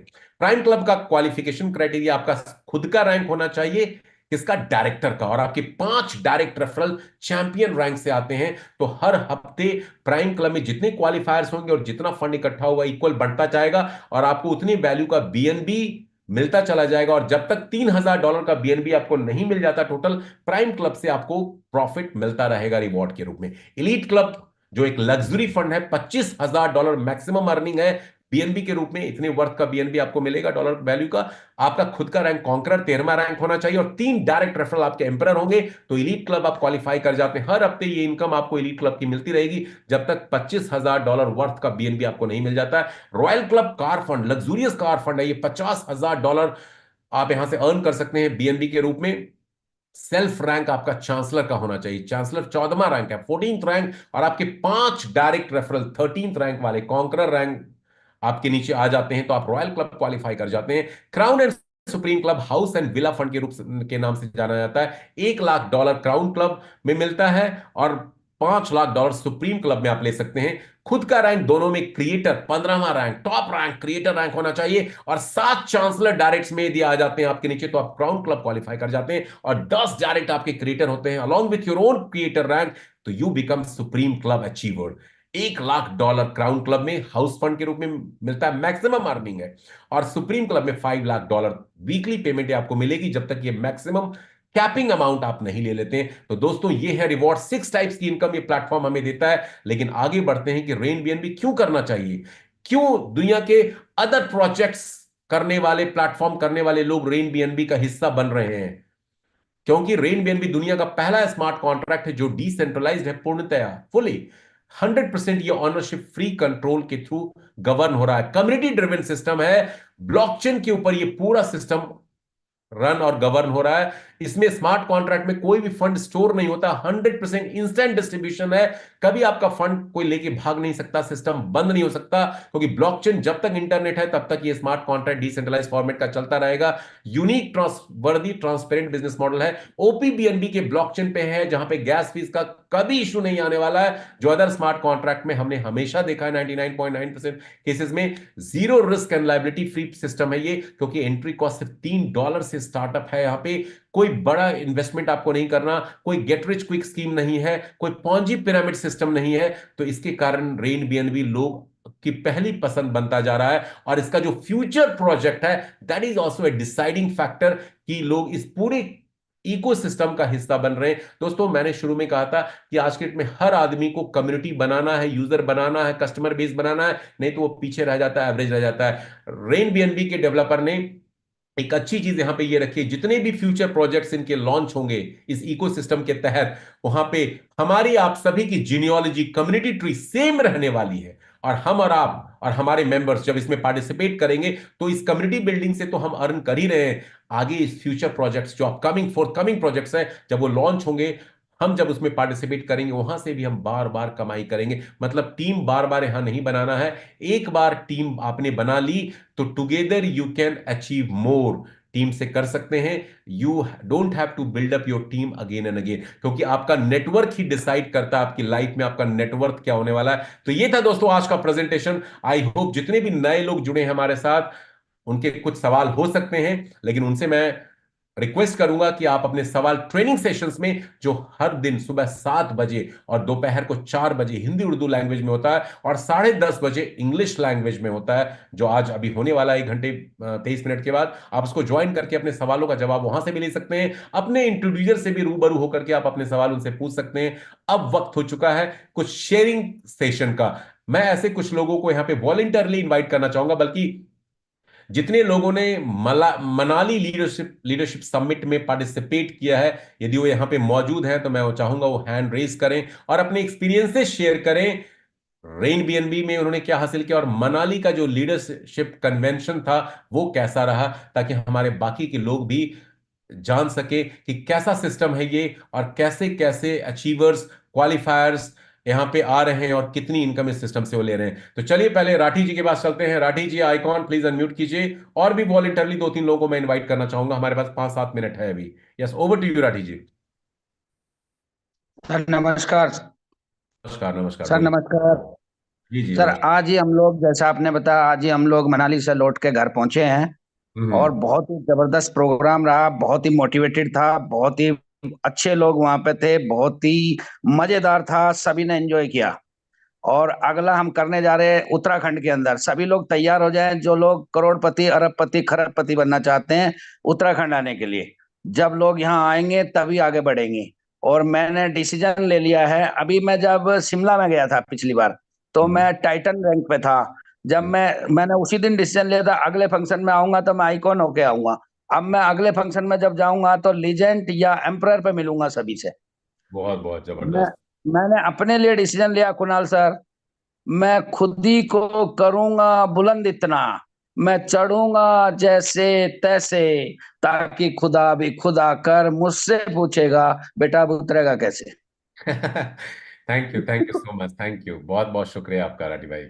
प्राइम क्लब का क्वालिफिकेशन क्राइटेरिया आपका खुद का रैंक होना चाहिए, किसका, डायरेक्टर का, और आपके 5 डायरेक्ट रेफरल चैंपियन रैंक से आते हैं। तो हर हफ्ते प्राइम क्लब में जितने क्वालिफायर्स होंगे और जितना फंड इकट्ठा होगा इक्वल बढ़ता जाएगा, और आपको उतनी वैल्यू का बीएनबी मिलता चला जाएगा। और जब तक $3,000 का बीएनबी आपको नहीं मिल जाता टोटल, प्राइम क्लब से आपको प्रॉफिट मिलता रहेगा रिवॉर्ड के रूप में। एलीट क्लब जो एक लग्जरी फंड है, $25,000 मैक्सिमम अर्निंग है बीएनबी के रूप में, इतने वर्थ का बीएनबी आपको मिलेगा डॉलर वैल्यू का। आपका खुद का रैंक कॉन्करर 13वां रैंक होना चाहिए, और 3 डायरेक्ट रेफरल आपके एम्परर होंगे, तो एलीट क्लब आप क्वालिफाई कर जाते हैं। हर हफ्ते ये इनकम आपको एलीट क्लब की मिलती रहेगी जब तक $25,000 वर्थ का बीएनबी आपको नहीं मिल जाता है। Royal club car fund, luxurious car fund है ये, $50,000 आप यहां से अर्न कर सकते हैं बीएनबी के रूप में। सेल्फ रैंक आपका चांसलर का होना चाहिए, चांसलर 14वां रैंक है, 14th रैंक, और आपके 5 डायरेक्ट रेफरल 13th रैंक वाले कॉन्करर रैंक आपके नीचे आ जाते हैं, तो आप रॉयल क्लब क्वालिफाई कर जाते हैं। Crown and supreme club house and villa fund के के नाम से जाना जाता है। $1,00,000 क्राउन क्लब में मिलता है, और $5,00,000 सुप्रीम क्लब में आप ले सकते हैं। खुद का रैंक दोनों में क्रिएटर 15वां rank, top rank creator rank होना चाहिए, और 7 चांसलर डायरेक्ट्स में यदि आ जाते हैं आपके नीचे, तो आप क्राउन क्लब क्वालिफाई कर जाते हैं, और 10 डायरेक्ट आपके क्रिएटर होते हैं along with your own creator rank, तो you become supreme club achiever. $1,00,000 crown club में हाउस फंड के रूप में मिलता है, मैक्सिमम अर्निंग है। और सुप्रीम क्लब में $5,00,000 वीकली पेमेंट आपको मिलेगी जब तक ये मैक्सिमम कैपिंग अमाउंट आप नहीं ले लेते हैं। तो दोस्तों ये है रिवॉर्ड, 6 टाइप्स की इनकम ये प्लेटफॉर्म हमें देता है। लेकिन आगे बढ़ते हैं कि रेन बीएनबी क्यों करना चाहिए, क्यों दुनिया के अदर प्रोजेक्ट्स करने वाले, प्लेटफॉर्म करने वाले लोग रेन बीएनबी का हिस्सा बन रहे हैं। क्योंकि रेन बीएनबी दुनिया का पहला स्मार्ट कॉन्ट्रैक्ट है जो डिसेंट्रलाइज्ड है, पूर्णतया फुली 100%, ये ऑनरशिप फ्री कंट्रोल के थ्रू गवर्न हो रहा है, कम्युनिटी ड्रिवन सिस्टम है, ब्लॉकचेन के ऊपर ये पूरा सिस्टम रन और गवर्न हो रहा है। इसमें स्मार्ट कॉन्ट्रैक्ट में कोई भी फंड स्टोर नहीं होता, 100% इंस्टेंट डिस्ट्रीब्यूशन है। कभी आपका फंड कोई लेके भाग नहीं सकता, सिस्टम बंद नहीं हो सकता, क्योंकि ब्लॉकचेन जब तक इंटरनेट है तब तक ये स्मार्ट कॉन्ट्रैक्ट डिसेंट्रलाइज फॉर्मेट का चलता रहेगा। यूनिक ट्रांसवर्दी ट्रांसपेरेंट बिजनेस मॉडल है, ओपीबीएनबी के ब्लॉकचेन पे है, जहां पे गैस फीस का कभी इशू नहीं आने वाला है, जो अदर स्मार्ट कॉन्ट्रैक्ट में हमने हमेशा देखा है 99.9% केसेस में। Zero risk and liability free system है ये, क्योंकि एंट्री कॉस्ट सिर्फ $3 से स्टार्टअप है। यहां पे कोई बड़ा इन्वेस्टमेंट आपको नहीं करना, कोई गेट रिच क्विक स्कीम नहीं है, कोई पॉन्जी पिरामिड सिस्टम नहीं है। तो इसके कारण रेन बीएनबी लोग की पहली पसंद बनता जा रहा है, और इसका जो फ्यूचर प्रोजेक्ट है that is also a deciding factor कि लोग इस पूरे इकोसिस्टम का हिस्सा बन रहे हैं। दोस्तों मैंने शुरू में कहा था कि आज के डेट में हर आदमी को कम्युनिटी बनाना है, यूजर बनाना है, कस्टमर बेस बनाना है, नहीं तो वो पीछे रह जाता है, एवरेज रह जाता है। रेन बीएनबी के डेवलपर ने एक अच्छी चीज यहां पे ये रखी है, जितने भी फ्यूचर प्रोजेक्ट्स इनके लॉन्च होंगे इस इकोसिस्टम के तहत, वहां पे हमारी आप सभी की जीनियोलॉजी, कम्युनिटी ट्री सेम रहने वाली है। और हम और आप और हमारे मेंबर्स जब इसमें पार्टिसिपेट करेंगे, तो इस कम्युनिटी बिल्डिंग से तो हम अर्न कर ही रहे हैं। आगे इस फ्यूचर प्रोजेक्ट्स जो अपकमिंग फोर्थ प्रोजेक्ट्स हैं, जब वो लॉन्च होंगे, हम जब उसमें पार्टिसिपेट करेंगे, वहां से भी हम बार बार कमाई करेंगे। मतलब टीम बार बार यहां नहीं बनाना है, एक बार टीम आपने बना ली तो together you can achieve more. Team से कर सकते हैं, you don't have to build up your team again and again, क्योंकि आपका नेटवर्क ही डिसाइड करता है आपकी लाइफ में आपका नेटवर्क क्या होने वाला है। तो ये था दोस्तों आज का प्रेजेंटेशन। आई होप जितने भी नए लोग जुड़े हैं हमारे साथ, उनके कुछ सवाल हो सकते हैं, लेकिन उनसे मैं रिक्वेस्ट करूंगा कि आप अपने सवाल ट्रेनिंग सेशंस में, जो हर दिन सुबह 7 बजे और दोपहर को 4 बजे हिंदी उर्दू लैंग्वेज में होता है, और 10:30 बजे इंग्लिश लैंग्वेज में होता है, जो आज अभी होने वाला है 1 घंटे 23 मिनट के बाद, आप उसको ज्वाइन करके अपने सवालों का जवाब वहां से भी ले सकते हैं। अपने इंट्रोड्यूसर से भी रूबरू होकर के आप अपने सवाल उनसे पूछ सकते हैं। अब वक्त हो चुका है कुछ शेयरिंग सेशन का। मैं ऐसे कुछ लोगों को यहां पे वॉलेंटरली इन्वाइट करना चाहूंगा, बल्कि जितने लोगों ने मनाली लीडरशिप लीडरशिप समिट में पार्टिसिपेट किया है, यदि वो यहां पे मौजूद हैं, तो मैं वो चाहूंगा वो हैंड रेज करें और अपने एक्सपीरियंसेस शेयर करें। रेन बीएनबी में उन्होंने क्या हासिल किया, और मनाली का जो लीडरशिप कन्वेंशन था वो कैसा रहा, ताकि हमारे बाकी के लोग भी जान सके कि कैसा सिस्टम है ये, और कैसे कैसे अचीवर्स, क्वालिफायर्स यहां पे आ रहे हैं, और कितनी इनकम इस सिस्टम से वो ले रहे हैं। तो चलिए पहले राठी जी के पास चलते हैं। राठी जी आइकॉन प्लीज अनम्यूट कीजिए, और भी वॉलेंटरली 2-3 लोगों को मैं इनवाइट करना चाहूंगा, हमारे पास 5-7 मिनट है अभी। Yes, over to you Rathi ji. Sir नमस्कार। नमस्कार नमस्कार, सर बोलिए। नमस्कार। जी जी, सर नमस्कार। आज ही हम लोग, जैसा आपने बताया, आज ही हम लोग मनाली से लौट के घर पहुंचे हैं, और हम्म। बहुत ही जबरदस्त प्रोग्राम रहा, बहुत ही मोटिवेटेड था, बहुत ही अच्छे लोग वहां पे थे, बहुत ही मजेदार था, सभी ने एंजॉय किया। और अगला हम करने जा रहे हैं उत्तराखंड के अंदर। सभी लोग तैयार हो जाएं, जो लोग करोड़पति, अरबपति, खरबपति बनना चाहते हैं उत्तराखंड आने के लिए। जब लोग यहाँ आएंगे तभी आगे बढ़ेंगे। और मैंने डिसीजन ले लिया है। अभी मैं जब शिमला में गया था पिछली बार, तो हम्म, मैं टाइटन रैंक पे था। जब हम्म। मैंने उसी दिन डिसीजन लिया था, अगले फंक्शन में आऊंगा तो मैं आइकॉन होके आऊंगा। अब मैं अगले फंक्शन में जब जाऊंगा तो लीजेंड या एम्परर पे मिलूंगा सभी से। बहुत बहुत मैं जबरदस्त। मैंने अपने लिए डिसीजन लिया कुणाल सर, मैं खुद ही को करूंगा बुलंद इतना, मैं चढ़ूंगा जैसे तैसे, ताकि खुदा भी खुदा कर मुझसे पूछेगा बेटा अब उतरेगा कैसे। Thank you so much, thank you, बहुत बहुत शुक्रिया आपका राठी भाई।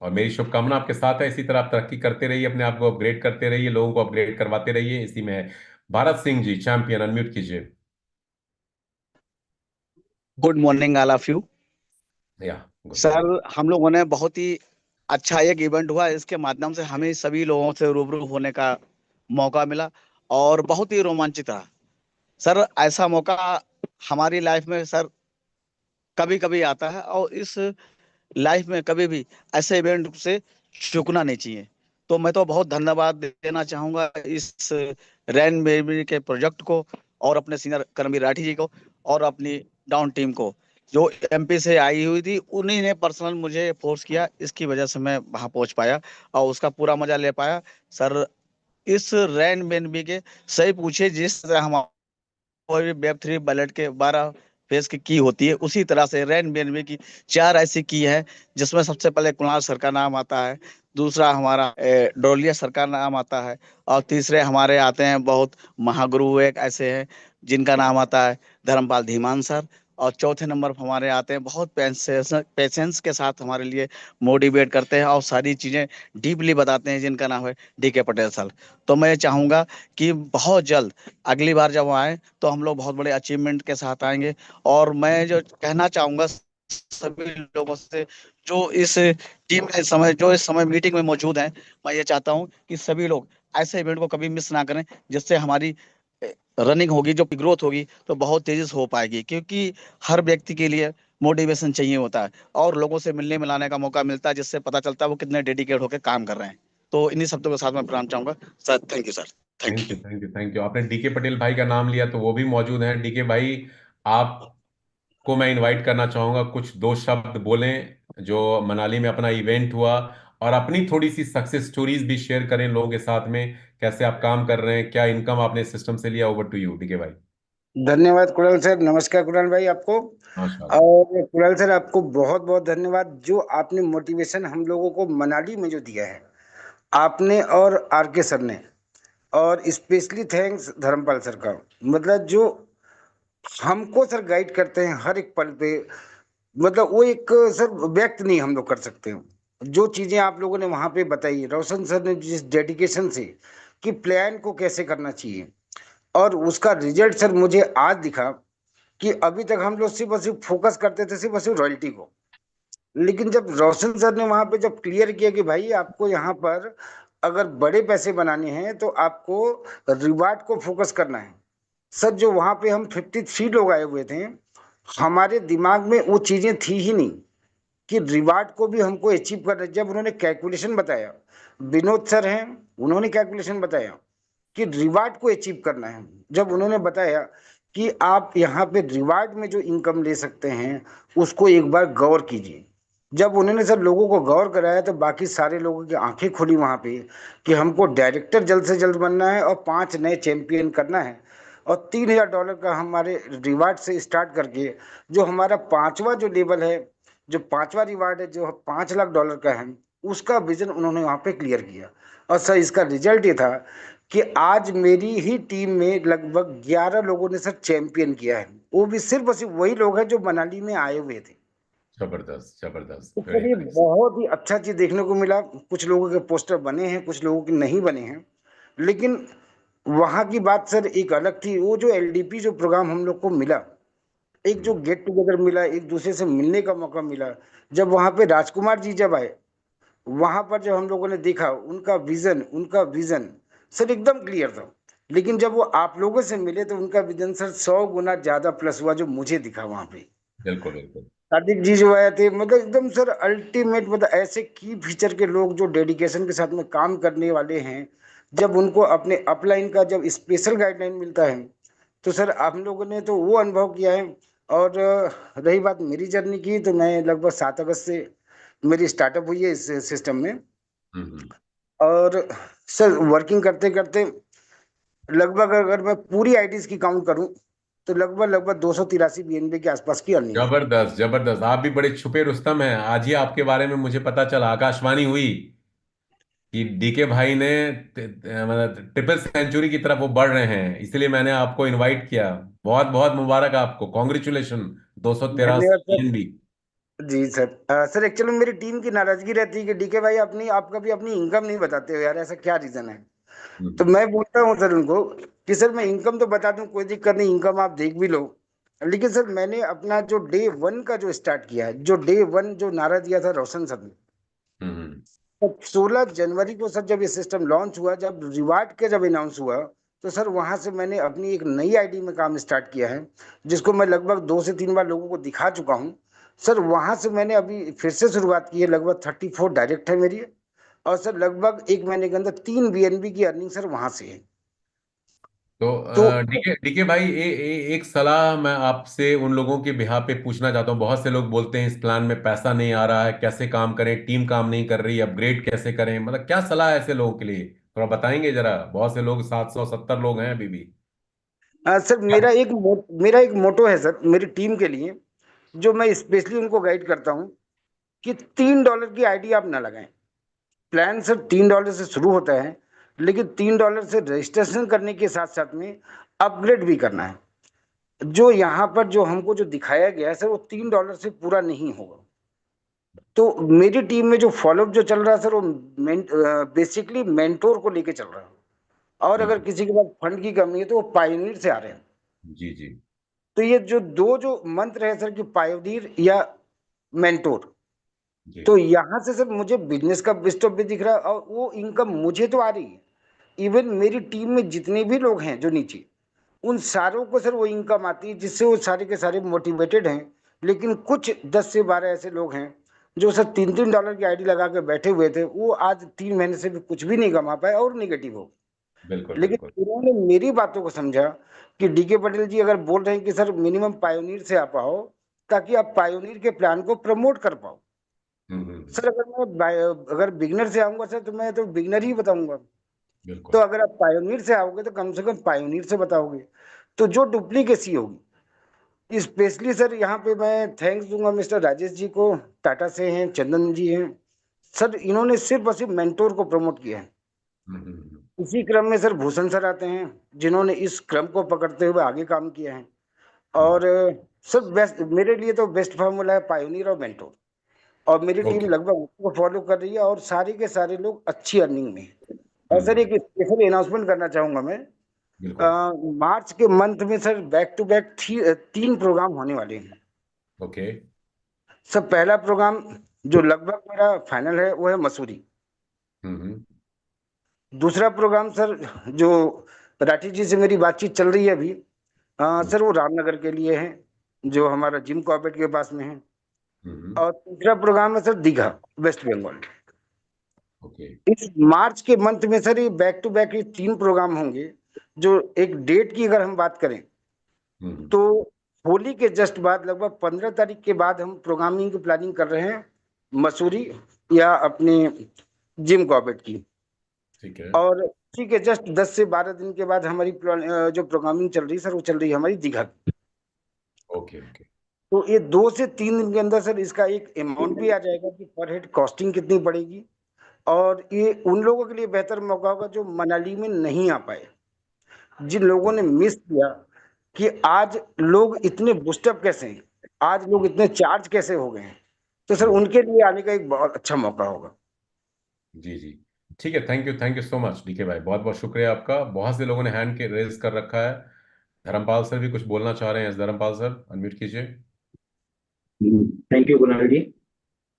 और मेरी शुभकामना आपके साथ है, इसी तरह आप तरक्की करते रहिए, अपने आप को अपग्रेड करते रहिए, लोगों को अपग्रेड करवाते रहिए, इसी में है। भारत सिंह जी, चैंपियन, अनम्यूट कीजिए। Good morning all of you. या गुड सर, मॉर्निंग। हम लोगों ने बहुत ही अच्छा एक इवेंट हुआ, इसके माध्यम से हमें सभी लोगों से रूबरू होने का मौका मिला और बहुत ही रोमांचित रहा। सर, ऐसा मौका हमारी लाइफ में सर कभी कभी आता है और इस लाइफ में कभी भी ऐसे इवेंट से चूकना नहीं चाहिए। तो मैं तो बहुत धन्यवाद देना चाहूंगा इस रैन बेबी के प्रोजेक्ट को और अपने सीनियर कर्मवीर राठी जी को और अपनी डाउन टीम को, जो एमपी से आई हुई थी। उन्हीं ने पर्सनल मुझे फोर्स किया, इसकी वजह से मैं वहां पहुंच पाया और उसका पूरा मजा ले पाया। सर, इस रैन बेबी के सही पूछे, जिस तरह हम कोई भी वेब थ्री बैलेट के 12 फेज की होती है, उसी तरह से रैन बीएनबी की 4 ऐसी की है, जिसमें सबसे पहले कुणाल सर का नाम आता है, दूसरा हमारा डोलिया सर का नाम आता है, और तीसरे हमारे आते हैं बहुत महागुरु एक ऐसे हैं जिनका नाम आता है धर्मपाल धीमान सर। और चौथे नंबर पर हमारे आते हैं बहुत पेशेंस के साथ हमारे लिए मोटिवेट करते हैं और सारी चीजें डीपली बताते हैं, जिनका नाम है डीके पटेल सर। तो मैं चाहूंगा कि बहुत जल्द अगली बार जब वो आए तो हम लोग बहुत बड़े अचीवमेंट के साथ आएंगे। और मैं जो कहना चाहूंगा सभी लोगों से जो इस टीम में समय जो इस समय मीटिंग में मौजूद हैं, मैं ये चाहता हूं कि सभी लोग ऐसे इवेंट को कभी मिस ना करें, जिससे हमारी रनिंग होगी, जो ग्रोथ होगी तो बहुत तेजी से हो पाएगी। क्योंकि हर व्यक्ति के लिए मोटिवेशन चाहिए होता है और लोगों से मिलने मिलाने का मौका मिलता है, जिससे पता चलता है वो कितने डेडिकेट होकर काम कर रहे हैं। तो इन्हीं शब्दों के साथ मैं प्रणाम चाहूंगा sir. Thank you sir. Thank thank you, thank you, thank you. आपने डीके पटेल भाई का नाम लिया तो वो भी मौजूद हैं। डीके भाई, आपको मैं इनवाइट करना चाहूंगा, कुछ दो शब्द बोलें जो मनाली में अपना इवेंट हुआ, और अपनी थोड़ी सी सक्सेस स्टोरीज भी शेयर करें लोगों के साथ में, कैसे आप काम कर रहे हैं, क्या इनकम आपने सिस्टम से लिया। ओवर टू यू डीके भाई। धन्यवाद कुणाल सर। नमस्कार कुणाल भाई आपको। माशाल्लाह। और कुणाल सर आपको बहुत बहुत धन्यवाद, जो आपने मोटिवेशन हम लोगों को मनाली में जो दिया है, आपने और आर के सर ने। और स्पेशली थैंक्स धर्मपाल सर का, मतलब जो हमको सर गाइड करते हैं हर एक पल पे। मतलब वो एक सर व्यक्त नहीं हम लोग कर सकते हैं। जो चीजें आप लोगों ने वहां पे बताई, रोशन सर ने जिस डेडिकेशन से कि प्लान को कैसे करना चाहिए, और उसका रिजल्ट सर मुझे आज दिखा कि अभी तक हम लोग सिर्फ और सिर्फ फोकस करते थे सिर्फ और सिर्फ रॉयल्टी को। लेकिन जब रोशन सर ने वहां पे जब क्लियर किया कि भाई आपको यहाँ पर अगर बड़े पैसे बनाने हैं तो आपको रिवार्ड को फोकस करना है। सर जो वहां पे हम 53 लोग आए हुए थे, हमारे दिमाग में वो चीजें थी ही नहीं कि रिवार्ड को भी हमको अचीव करना है। जब उन्होंने कैलकुलेशन बताया, विनोद सर हैं, उन्होंने कैलकुलेशन बताया कि रिवार्ड को अचीव करना है। जब उन्होंने बताया कि आप यहाँ पे रिवार्ड में जो इनकम ले सकते हैं उसको एक बार गौर कीजिए। जब उन्होंने सर लोगों को गौर कराया तो बाकी सारे लोगों की आंखें खुली वहाँ पे कि हमको डायरेक्टर जल्द से जल्द बनना है और 5 नए चैंपियन करना है। और $3000 का हमारे रिवार्ड से स्टार्ट करके जो हमारा पांचवा जो लेवल है, जो पांचवा रिवार्ड है जो $5 लाख का है, उसका विजन उन्होंने वहाँ पे क्लियर किया। और सर इसका रिजल्ट ये था कि आज मेरी ही टीम में लगभग 11 लोगों ने सर चैंपियन किया है। वो भी सिर्फ और सिर्फ वही लोग हैं जो मनाली में आए हुए थे। जबरदस्त, जबरदस्त, तो वेरी सर ये नाइस। बहुत ही अच्छा चीज देखने को मिला। कुछ लोगों के पोस्टर बने हैं, कुछ लोगों के नहीं बने हैं, लेकिन वहां की बात सर एक अलग थी। वो जो एलडीपी जो प्रोग्राम हम लोग को मिला, एक जो गेट टुगेदर मिला, एक दूसरे से मिलने का मौका मिला। जब वहां पे राजकुमार जी जब आए, वहां पर जब हम लोगों ने देखा उनका विजन सर एकदम क्लियर था। लेकिन जब वो आप लोगों से मिले तो उनका विजन सर 100 गुना ज्यादा प्लस हुआ, जो मुझे दिखा वहां पे। बिल्कुल, बिल्कुल। सादिक जी जो आए थे, मतलब एकदम सर अल्टीमेट, मतलब ऐसे की फीचर के लोग जो डेडिकेशन के साथ में काम करने वाले हैं, जब उनको अपने अपलाइन का जब स्पेशल गाइडलाइन मिलता है, तो सर आप लोगों ने तो वो अनुभव किया है। और रही बात मेरी जर्नी की, तो मैं लगभग 7 अगस्त से मेरी स्टार्टअप हुई है इस सिस्टम में। हम्म। और सर वर्किंग करते करते लगभग अगर मैं पूरी आईडीज की काउंट करूं, तो लगभग लगभग 283 बीएनबी के आसपास की अर्निंग है। जबरदस्त जबरदस्त, आप भी बड़े छुपे रुस्तम हैं। आज ही आपके बारे में मुझे पता चला, आकाशवाणी हुई कि डीके भाई ने मतलब ट्रिपल सेंचुरी की तरफ वो बढ़ रहे हैं, इसलिए मैंने आपको इनवाइट किया। बहुत बहुत मुबारक आपको, कॉन्ग्रेचुलेशन। 283 धन्यवाद सर। बीएनबी। जी सर। सर एक्चुअली मेरी टीम की नाराजगी रहती है कि डीके भाई अपनी आप कभी अपनी इनकम नहीं बताते हो यार, ऐसा क्या रीजन है। तो हम्म मैं बोलता हूँ सर उनको कि सर मैं इनकम तो बता दूं, कोई दिक्कत नहीं, इनकम आप देख भी लो। लेकिन सर मैंने अपना जो डे वन का जो स्टार्ट किया है, जो डे वन जो नारा दिया था रोशन सर ने, हम्म। तो 16 जनवरी को सर जब ये सिस्टम लॉन्च हुआ, जब रिवार्ड के जब अनाउंस हुआ, तो सर वहां से मैंने अपनी एक नई आईडी में काम स्टार्ट किया है, जिसको मैं लगभग 2 से 3 बार लोगों को दिखा चुका हूँ। सर वहां से मैंने अभी फिर से शुरुआत की है, लगभग 34 डायरेक्ट है मेरी। और सर लगभग 1 महीने के अंदर 3 बीएनबी की अर्निंग सर वहां से है। तो तो डीके डीके भाई, एक सलाह मैं आपसे उन लोगों के बिहाफ पे पूछना चाहता हूँ। बहुत से लोग बोलते हैं इस प्लान में पैसा नहीं आ रहा है, कैसे काम करें, टीम काम नहीं कर रही, अपग्रेड कैसे करें, मतलब क्या सलाह है ऐसे लोगों के लिए? थोड़ा बताएंगे जरा। बहुत से लोग, 770 लोग हैं अभी भी। सर मेरा एक मोटो है सर मेरी टीम के लिए, जो मैं स्पेशली उनको गाइड करता हूँ कि $3 की आईडी आप ना लगाएं। प्लान सर $3 से शुरू होता है, लेकिन $3 से रजिस्ट्रेशन करने के साथ साथ में अपग्रेड भी करना है। जो यहाँ पर जो हमको जो दिखाया गया है सर, वो $3 से पूरा नहीं होगा। तो मेरी टीम में जो फॉलोअप जो चल रहा है सर, वो बेसिकली मेंटोर को लेके चल रहा है। और अगर हम्म। किसी के पास फंड की कमी है, तो वो पायोनीर से आ रहे हैं। जी जी। तो ये जो दो जो मंत्र है सर, कि पायोनीर या मेंटोर, जी। तो यहाँ से सर मुझे बिजनेस का स्टॉप भी दिख रहा है, और वो इनकम मुझे तो आ रही है। इवन मेरी टीम में जितने भी लोग हैं जो नीचे, उन सारों को सर वो इनकम आती है, जिससे वो सारे के सारे मोटिवेटेड हैं। लेकिन कुछ 10 से 12 ऐसे लोग हैं जो सर $3-3 की आईडी लगा के बैठे हुए थे, वो आज 3 महीने से भी कुछ भी नहीं कमा पाए और निगेटिव हो। बिल्कुल लेकिन बिल्कुल। उन्होंने मेरी बातों को समझा कि डीके पटेल जी अगर बोल रहे हैं कि सर मिनिमम पायोनीर से आ पाओ, ताकि आप पायोनीर के प्लान को प्रमोट कर पाओ। सर अगर अगर बिगनर से आऊंगा सर, तो मैं तो बिगनर ही बताऊंगा। तो बिल्कुल। अगर आप पायोनीर से आओगे, तो कम से कम पायोनीर से बताओगे। तो जो डुप्लीकेसी होगी, स्पेशली सर यहाँ पे मैं थैंक्स दूंगा मिस्टर राजेश जी को, टाटा से हैं, चंदन जी हैं। सर इन्होंने सिर्फ और सिर्फ मेंटोर को प्रमोट किया है। हम्म। इसी क्रम में सर भूषण सर आते हैं, जिन्होंने इस क्रम को पकड़ते हुए आगे काम किया है। हम्म। और सर बेस्ट मेरे लिए तो बेस्ट फार्मूला है पायोनीर और मेंटोर। और मेरी टीम ओके। लगभग उसको फॉलो कर रही है, और सारे के सारे लोग अच्छी अर्निंग में हैं। और सर हम्म। एक स्पेशल अनाउंसमेंट करना चाहूंगा मैं। बिल्कुल। मार्च के मंथ में sir back to back 3 programme होने वाले हैं। ओके। सर पहला प्रोग्राम जो लगभग मेरा फाइनल है, वो है मसूरी। हम्म। दूसरा प्रोग्राम सर, जो राठी जी से मेरी बातचीत चल रही है अभी, हम्म। सर वो रामनगर के लिए है, जो हमारा जिम कॉर्बेट के पास में है। हम्म। और तीसरा प्रोग्राम है सर दीघा, वेस्ट बंगाल। ओके। इस मार्च के मंथ में सर ये बैक टू बैक ये 3 प्रोग्राम होंगे। जो एक डेट की अगर हम बात करें, हम्म। तो होली के जस्ट बाद लगभग 15 तारीख के बाद हम प्रोग्रामिंग की प्लानिंग कर रहे हैं, मसूरी या अपने जिम कॉर्बेट की। ठीक है। और उसी के जस्ट 10 से 12 दिन के बाद हमारी जो प्रोग्रामिंग चल रही है सर, वो चल रही है हमारी दीघा की। Okay okay. तो ये 2 से 3 दिन के अंदर सर इसका एक अमाउंट भी आ जाएगा कि पर हेड कॉस्टिंग कितनी पड़ेगी। और ये उन लोगों के लिए बेहतर मौका होगा जो मनाली में नहीं आ पाए, जिन लोगों ने मिस किया कि आज लोग इतने बूस्टअप कैसे हैं, आज लोग इतने चार्ज कैसे हो गए हैं। तो सर हम्म। उनके लिए आने का एक बहुत अच्छा मौका होगा। जी जी। ठीक है, thank you so much DK भाई, बहुत बहुत शुक्रिया आपका। बहुत से लोगों ने हैंड के रेज कर रखा है। धर्मपाल सर भी कुछ बोलना चाह रहे हैं। धर्मपाल सर, अनम्यूट कीजिए। Thank you Kunal ji.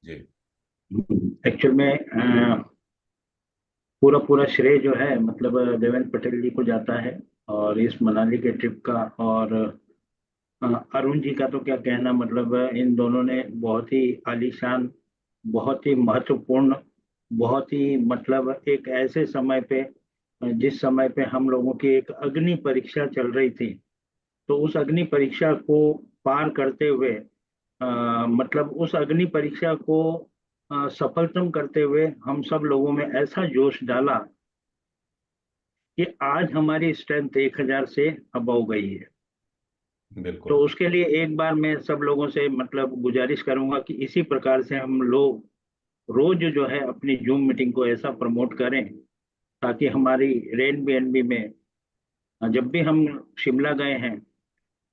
जी। एक्चुअल में पूरा पूरा श्रेय जो है मतलब देवेंद्र पटेल जी को जाता है, और इस मनाली के ट्रिप का। और अरुण जी का तो क्या कहना, मतलब इन दोनों ने बहुत ही आलीशान, बहुत ही महत्वपूर्ण, बहुत ही मतलब एक ऐसे समय पे, जिस समय पे हम लोगों की एक अग्नि परीक्षा चल रही थी, तो उस अग्नि परीक्षा को पार करते हुए, मतलब उस अग्नि परीक्षा को सफलतम करते हुए हम सब लोगों में ऐसा जोश डाला कि आज हमारी स्ट्रेंथ 1,000 से अबव गई है। तो बिल्कुल। उसके लिए एक बार मैं सब लोगों से मतलब गुजारिश करूंगा कि इसी प्रकार से हम लोग रोज जो है अपनी जूम मीटिंग को ऐसा प्रमोट करें, ताकि हमारी रेन बीएनबी में, जब भी हम शिमला गए हैं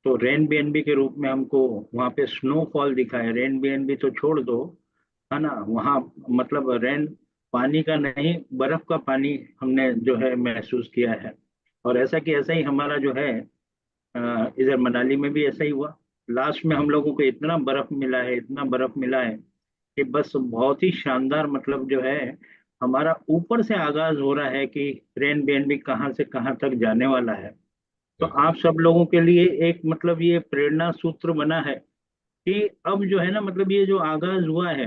तो रेन बीएनबी के रूप में हमको वहाँ पे स्नोफॉल दिखा है। रेन बीएनबी तो छोड़ दो, है ना, वहाँ मतलब रेन पानी का नहीं, बर्फ का पानी हमने जो है महसूस किया है। और ऐसा कि ऐसा ही हमारा जो है इधर मनाली में भी ऐसा ही हुआ। लास्ट में हम लोगों को इतना बर्फ मिला है, इतना बर्फ मिला है कि बस बहुत ही शानदार, मतलब जो है हमारा ऊपर से आगाज हो रहा है कि रेन बीएनबी कहाँ से कहाँ तक जाने वाला है। तो बिल्कुल। आप सब लोगों के लिए एक मतलब ये प्रेरणा सूत्र बना है कि अब जो है ना, मतलब ये जो आगाज हुआ है,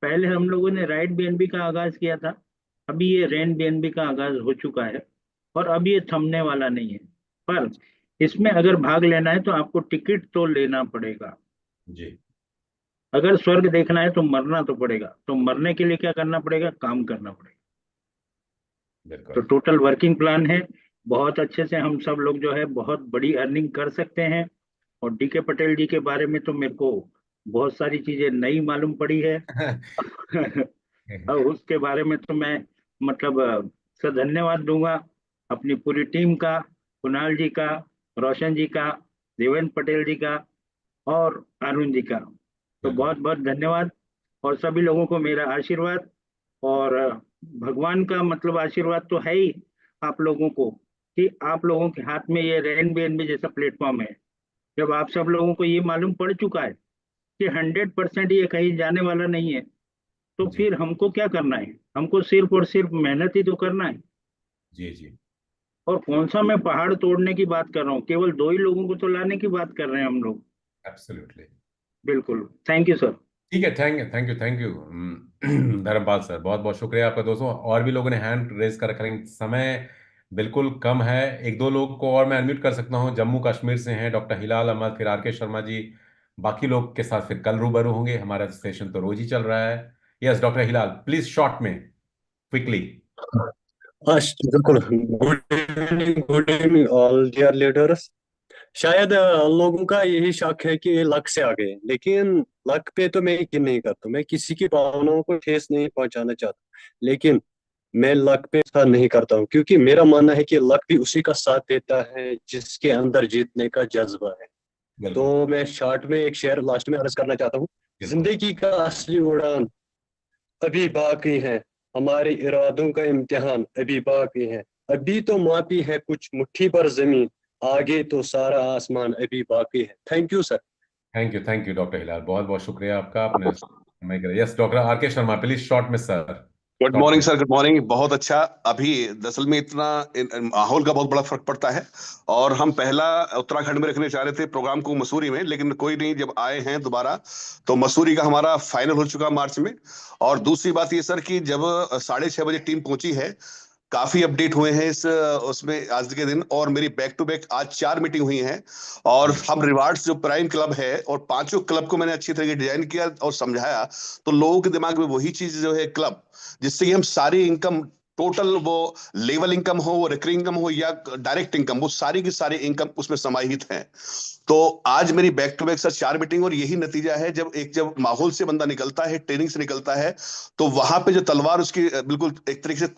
पहले हम लोगों ने राइट बीएनबी का आगाज किया था, अभी ये रेन बीएनबी का आगाज हो चुका है। और अब ये थमने वाला नहीं है। पर इसमें अगर भाग लेना है तो आपको टिकट तो लेना पड़ेगा। जी। अगर स्वर्ग देखना है तो मरना तो पड़ेगा, तो मरने के लिए क्या करना पड़ेगा, काम करना पड़ेगा। तो बिल्कुल। टोटल वर्किंग प्लान है। बहुत अच्छे से हम सब लोग जो है बहुत बड़ी अर्निंग कर सकते हैं। और डीके पटेल जी के बारे में तो मेरे को बहुत सारी चीजें नई मालूम पड़ी है। और उसके बारे में तो मैं मतलब सर धन्यवाद दूंगा अपनी पूरी टीम का, कुणाल जी का, रोशन जी का, देवेंद्र पटेल जी का, और अरुण जी का। तो बिल्कुल। बहुत बहुत धन्यवाद। और सभी लोगों को मेरा आशीर्वाद। और भगवान का मतलब आशीर्वाद तो है ही आप लोगों को, कि आप लोगों के हाथ में ये रेन बीएनबी जैसा प्लेटफॉर्म है। जब आप सब लोगों को ये मालूम पड़ चुका है कि 100% ये कहीं जाने वाला नहीं है, तो जी फिर हमको क्या करना है, हमको सिर्फ और सिर्फ मेहनत ही तो करना है। जी जी। और कौन सा मैं पहाड़ तोड़ने की बात कर रहा हूँ, केवल 2 ही लोगों को तो लाने की बात कर रहे हैं हम लोग। एब्सोल्युटली। बिल्कुल, थैंक यू सर। ठीक है। Thank you, thank you, thank you. Dharampal sir, बहुत बहुत शुक्रिया आपका। दोस्तों, और भी लोगों ने हैंड रेज कर रखा है, लेकिन समय बिल्कुल कम है। एक दो लोग को और मैं अनम्यूट कर सकता हूँ। जम्मू कश्मीर से हैं डॉक्टर हिलाल अहमद, फिर आर के शर्मा जी। बाकी लोग के साथ फिर कल रूबरू होंगे। हमारा सेशन तो रोज ही चल रहा है। Yes doctor Hilal, please short में, क्विकली। हाँ बिल्कुल। Good evening all dear leaders. शायद लोगों का यही शक है कि लक से आ गए, लेकिन लक पे तो मैं यकीन नहीं करता। मैं किसी की भावनाओं को ठेस नहीं पहुंचाना चाहता, लेकिन मैं लक पे साथ नहीं करता हूँ, क्योंकि मेरा मानना है कि लक भी उसी का साथ देता है जिसके अंदर जीतने का जज्बा है। बिल्कुल। तो मैं शॉर्ट में एक शेर लास्ट में अर्ज करना चाहता हूँ। बिल्कुल। जिंदगी का असली उड़ान अभी बाकी है, हमारे इरादों का इम्तिहान अभी बाकी है। अभी तो मापी है कुछ मुट्ठी पर जमीन, आगे तो सारा आसमान अभी बाकी है। Thank you sir. Thank you doctor Hilal, बहुत बहुत शुक्रिया आपका। आपने मैं यस डॉक्टर आर के शर्मा, प्लीज शॉर्ट में सर। गुड शॉर्ट मॉर्निंग में। Sir, good morning. बहुत अच्छा। अभी दरअसल में इतना माहौल का बहुत बड़ा फर्क पड़ता है। और हम पहला उत्तराखंड में रखने चाह रहे थे प्रोग्राम को, मसूरी में, लेकिन कोई नहीं, जब आए हैं दोबारा तो मसूरी का हमारा फाइनल हो चुका मार्च में। और दूसरी बात ये सर कि जब 6:30 बजे टीम पहुंची है, काफी अपडेट हुए हैं इस उसमें आज के दिन। और मेरी बैक टू बैक आज 4 मीटिंग हुई हैं। और हम रिवार्ड्स जो प्राइम क्लब है, और पांचों क्लब को मैंने अच्छी तरह डिजाइन किया और समझाया। तो लोगों के दिमाग में वही चीज जो है क्लब, जिससे कि हम सारी इनकम, टोटल वो लेवल इनकम हो, वो रिकरिंग इनकम हो या डायरेक्ट इनकम, वो सारी की सारी इनकम उसमें समाहित है। तो आज मेरी back to back sir 4 meeting, और यही नतीजा है। जब माहौल से बंदा निकलता है, ट्रेनिंग से निकलता है, तो वहां पे जो तलवार उसकी बिल्कुल एक तरीके से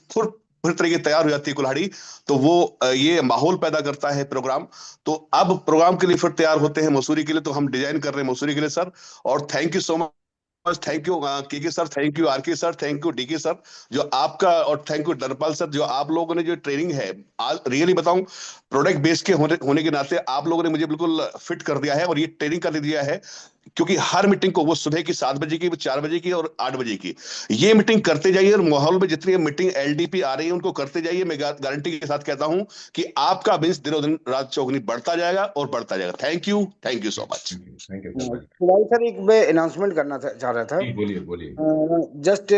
फिर तरीके तैयार हो जाती है कुल्हाड़ी। तो वो ये माहौल पैदा करता है प्रोग्राम। तो अब प्रोग्राम के लिए फिर तैयार होते हैं मसूरी के लिए। तो हम डिजाइन कर रहे हैं मसूरी के लिए सर। और thank you so much. Thank you K sir, thank you R K sir, thank you DK sir जो आपका, और थैंक यू डरपाल सर जो आप लोगों ने जो ट्रेनिंग है, आज रियली बताऊं, प्रोडक्ट बेस्ड के होने के नाते आप लोगों ने मुझे बिल्कुल फिट कर दिया है और ये ट्रेनिंग कर दिया है क्योंकि हर मीटिंग को, वो सुबह की 7 बजे की, 4 बजे की और 8 बजे की, ये मीटिंग करते जाइए। और माहौल में जितनी मीटिंग एलडीपी आ रही है उनको करते जाइए। मैं गारंटी के साथ कहता हूं कि आपका बिजनेस दिनों दिन रात चौगुनी बढ़ता जाएगा और बढ़ता जाएगा। Thank you so much. Thank you sir. तो भाई सर, एक मैं अनाउंसमेंट करना चाह रहा था। जी बोलिए बोलिए। जस्ट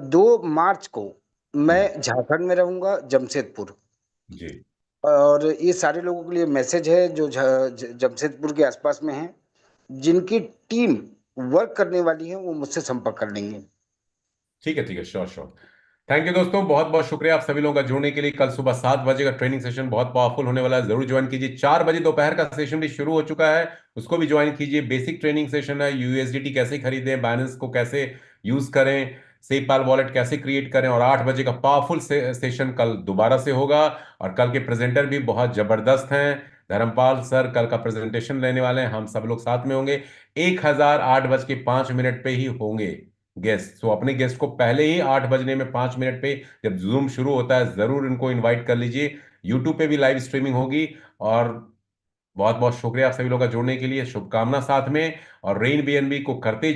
2 मार्च को मैं झारखंड में रहूंगा, जमशेदपुर। जी और ये सारे लोगों के लिए मैसेज है जो जमशेदपुर के आसपास में हैं, जिनकी टीम वर्क करने वाली है, वो मुझसे संपर्क कर लेंगे। ठीक है, श्योर श्योर। थैंक यू दोस्तों, बहुत बहुत शुक्रिया आप सभी लोगों का जुड़ने के लिए। कल सुबह 7 बजे का ट्रेनिंग सेशन बहुत पावरफुल होने वाला है, जरूर ज्वाइन कीजिए। 4 बजे दोपहर का सेशन भी शुरू हो चुका है, उसको भी ज्वाइन कीजिए। बेसिक ट्रेनिंग सेशन है, यूएसडीटी कैसे खरीदें, बाइनेंस को कैसे यूज करें, सेपाल वॉलेट कैसे क्रिएट करें। और 8 बजे का पावरफुल सेशन कल दोबारा से होगा। और कल के प्रेजेंटर भी बहुत जबरदस्त हैं, धर्मपाल सर कल का प्रेजेंटेशन लेने वाले हैं, हम सब लोग साथ में होंगे। 1008:05 पे ही होंगे गेस्ट। तो अपने गेस्ट को पहले ही 8 बजने में 5 मिनट पे जब जूम शुरू होता है जरूर इनको इनवाइट कर लीजिए। यूट्यूब पे भी लाइव स्ट्रीमिंग होगी। और बहुत बहुत शुक्रिया आप सभी लोगों का जुड़ने के लिए, शुभकामना साथ में। और रेन बीएनबी को करते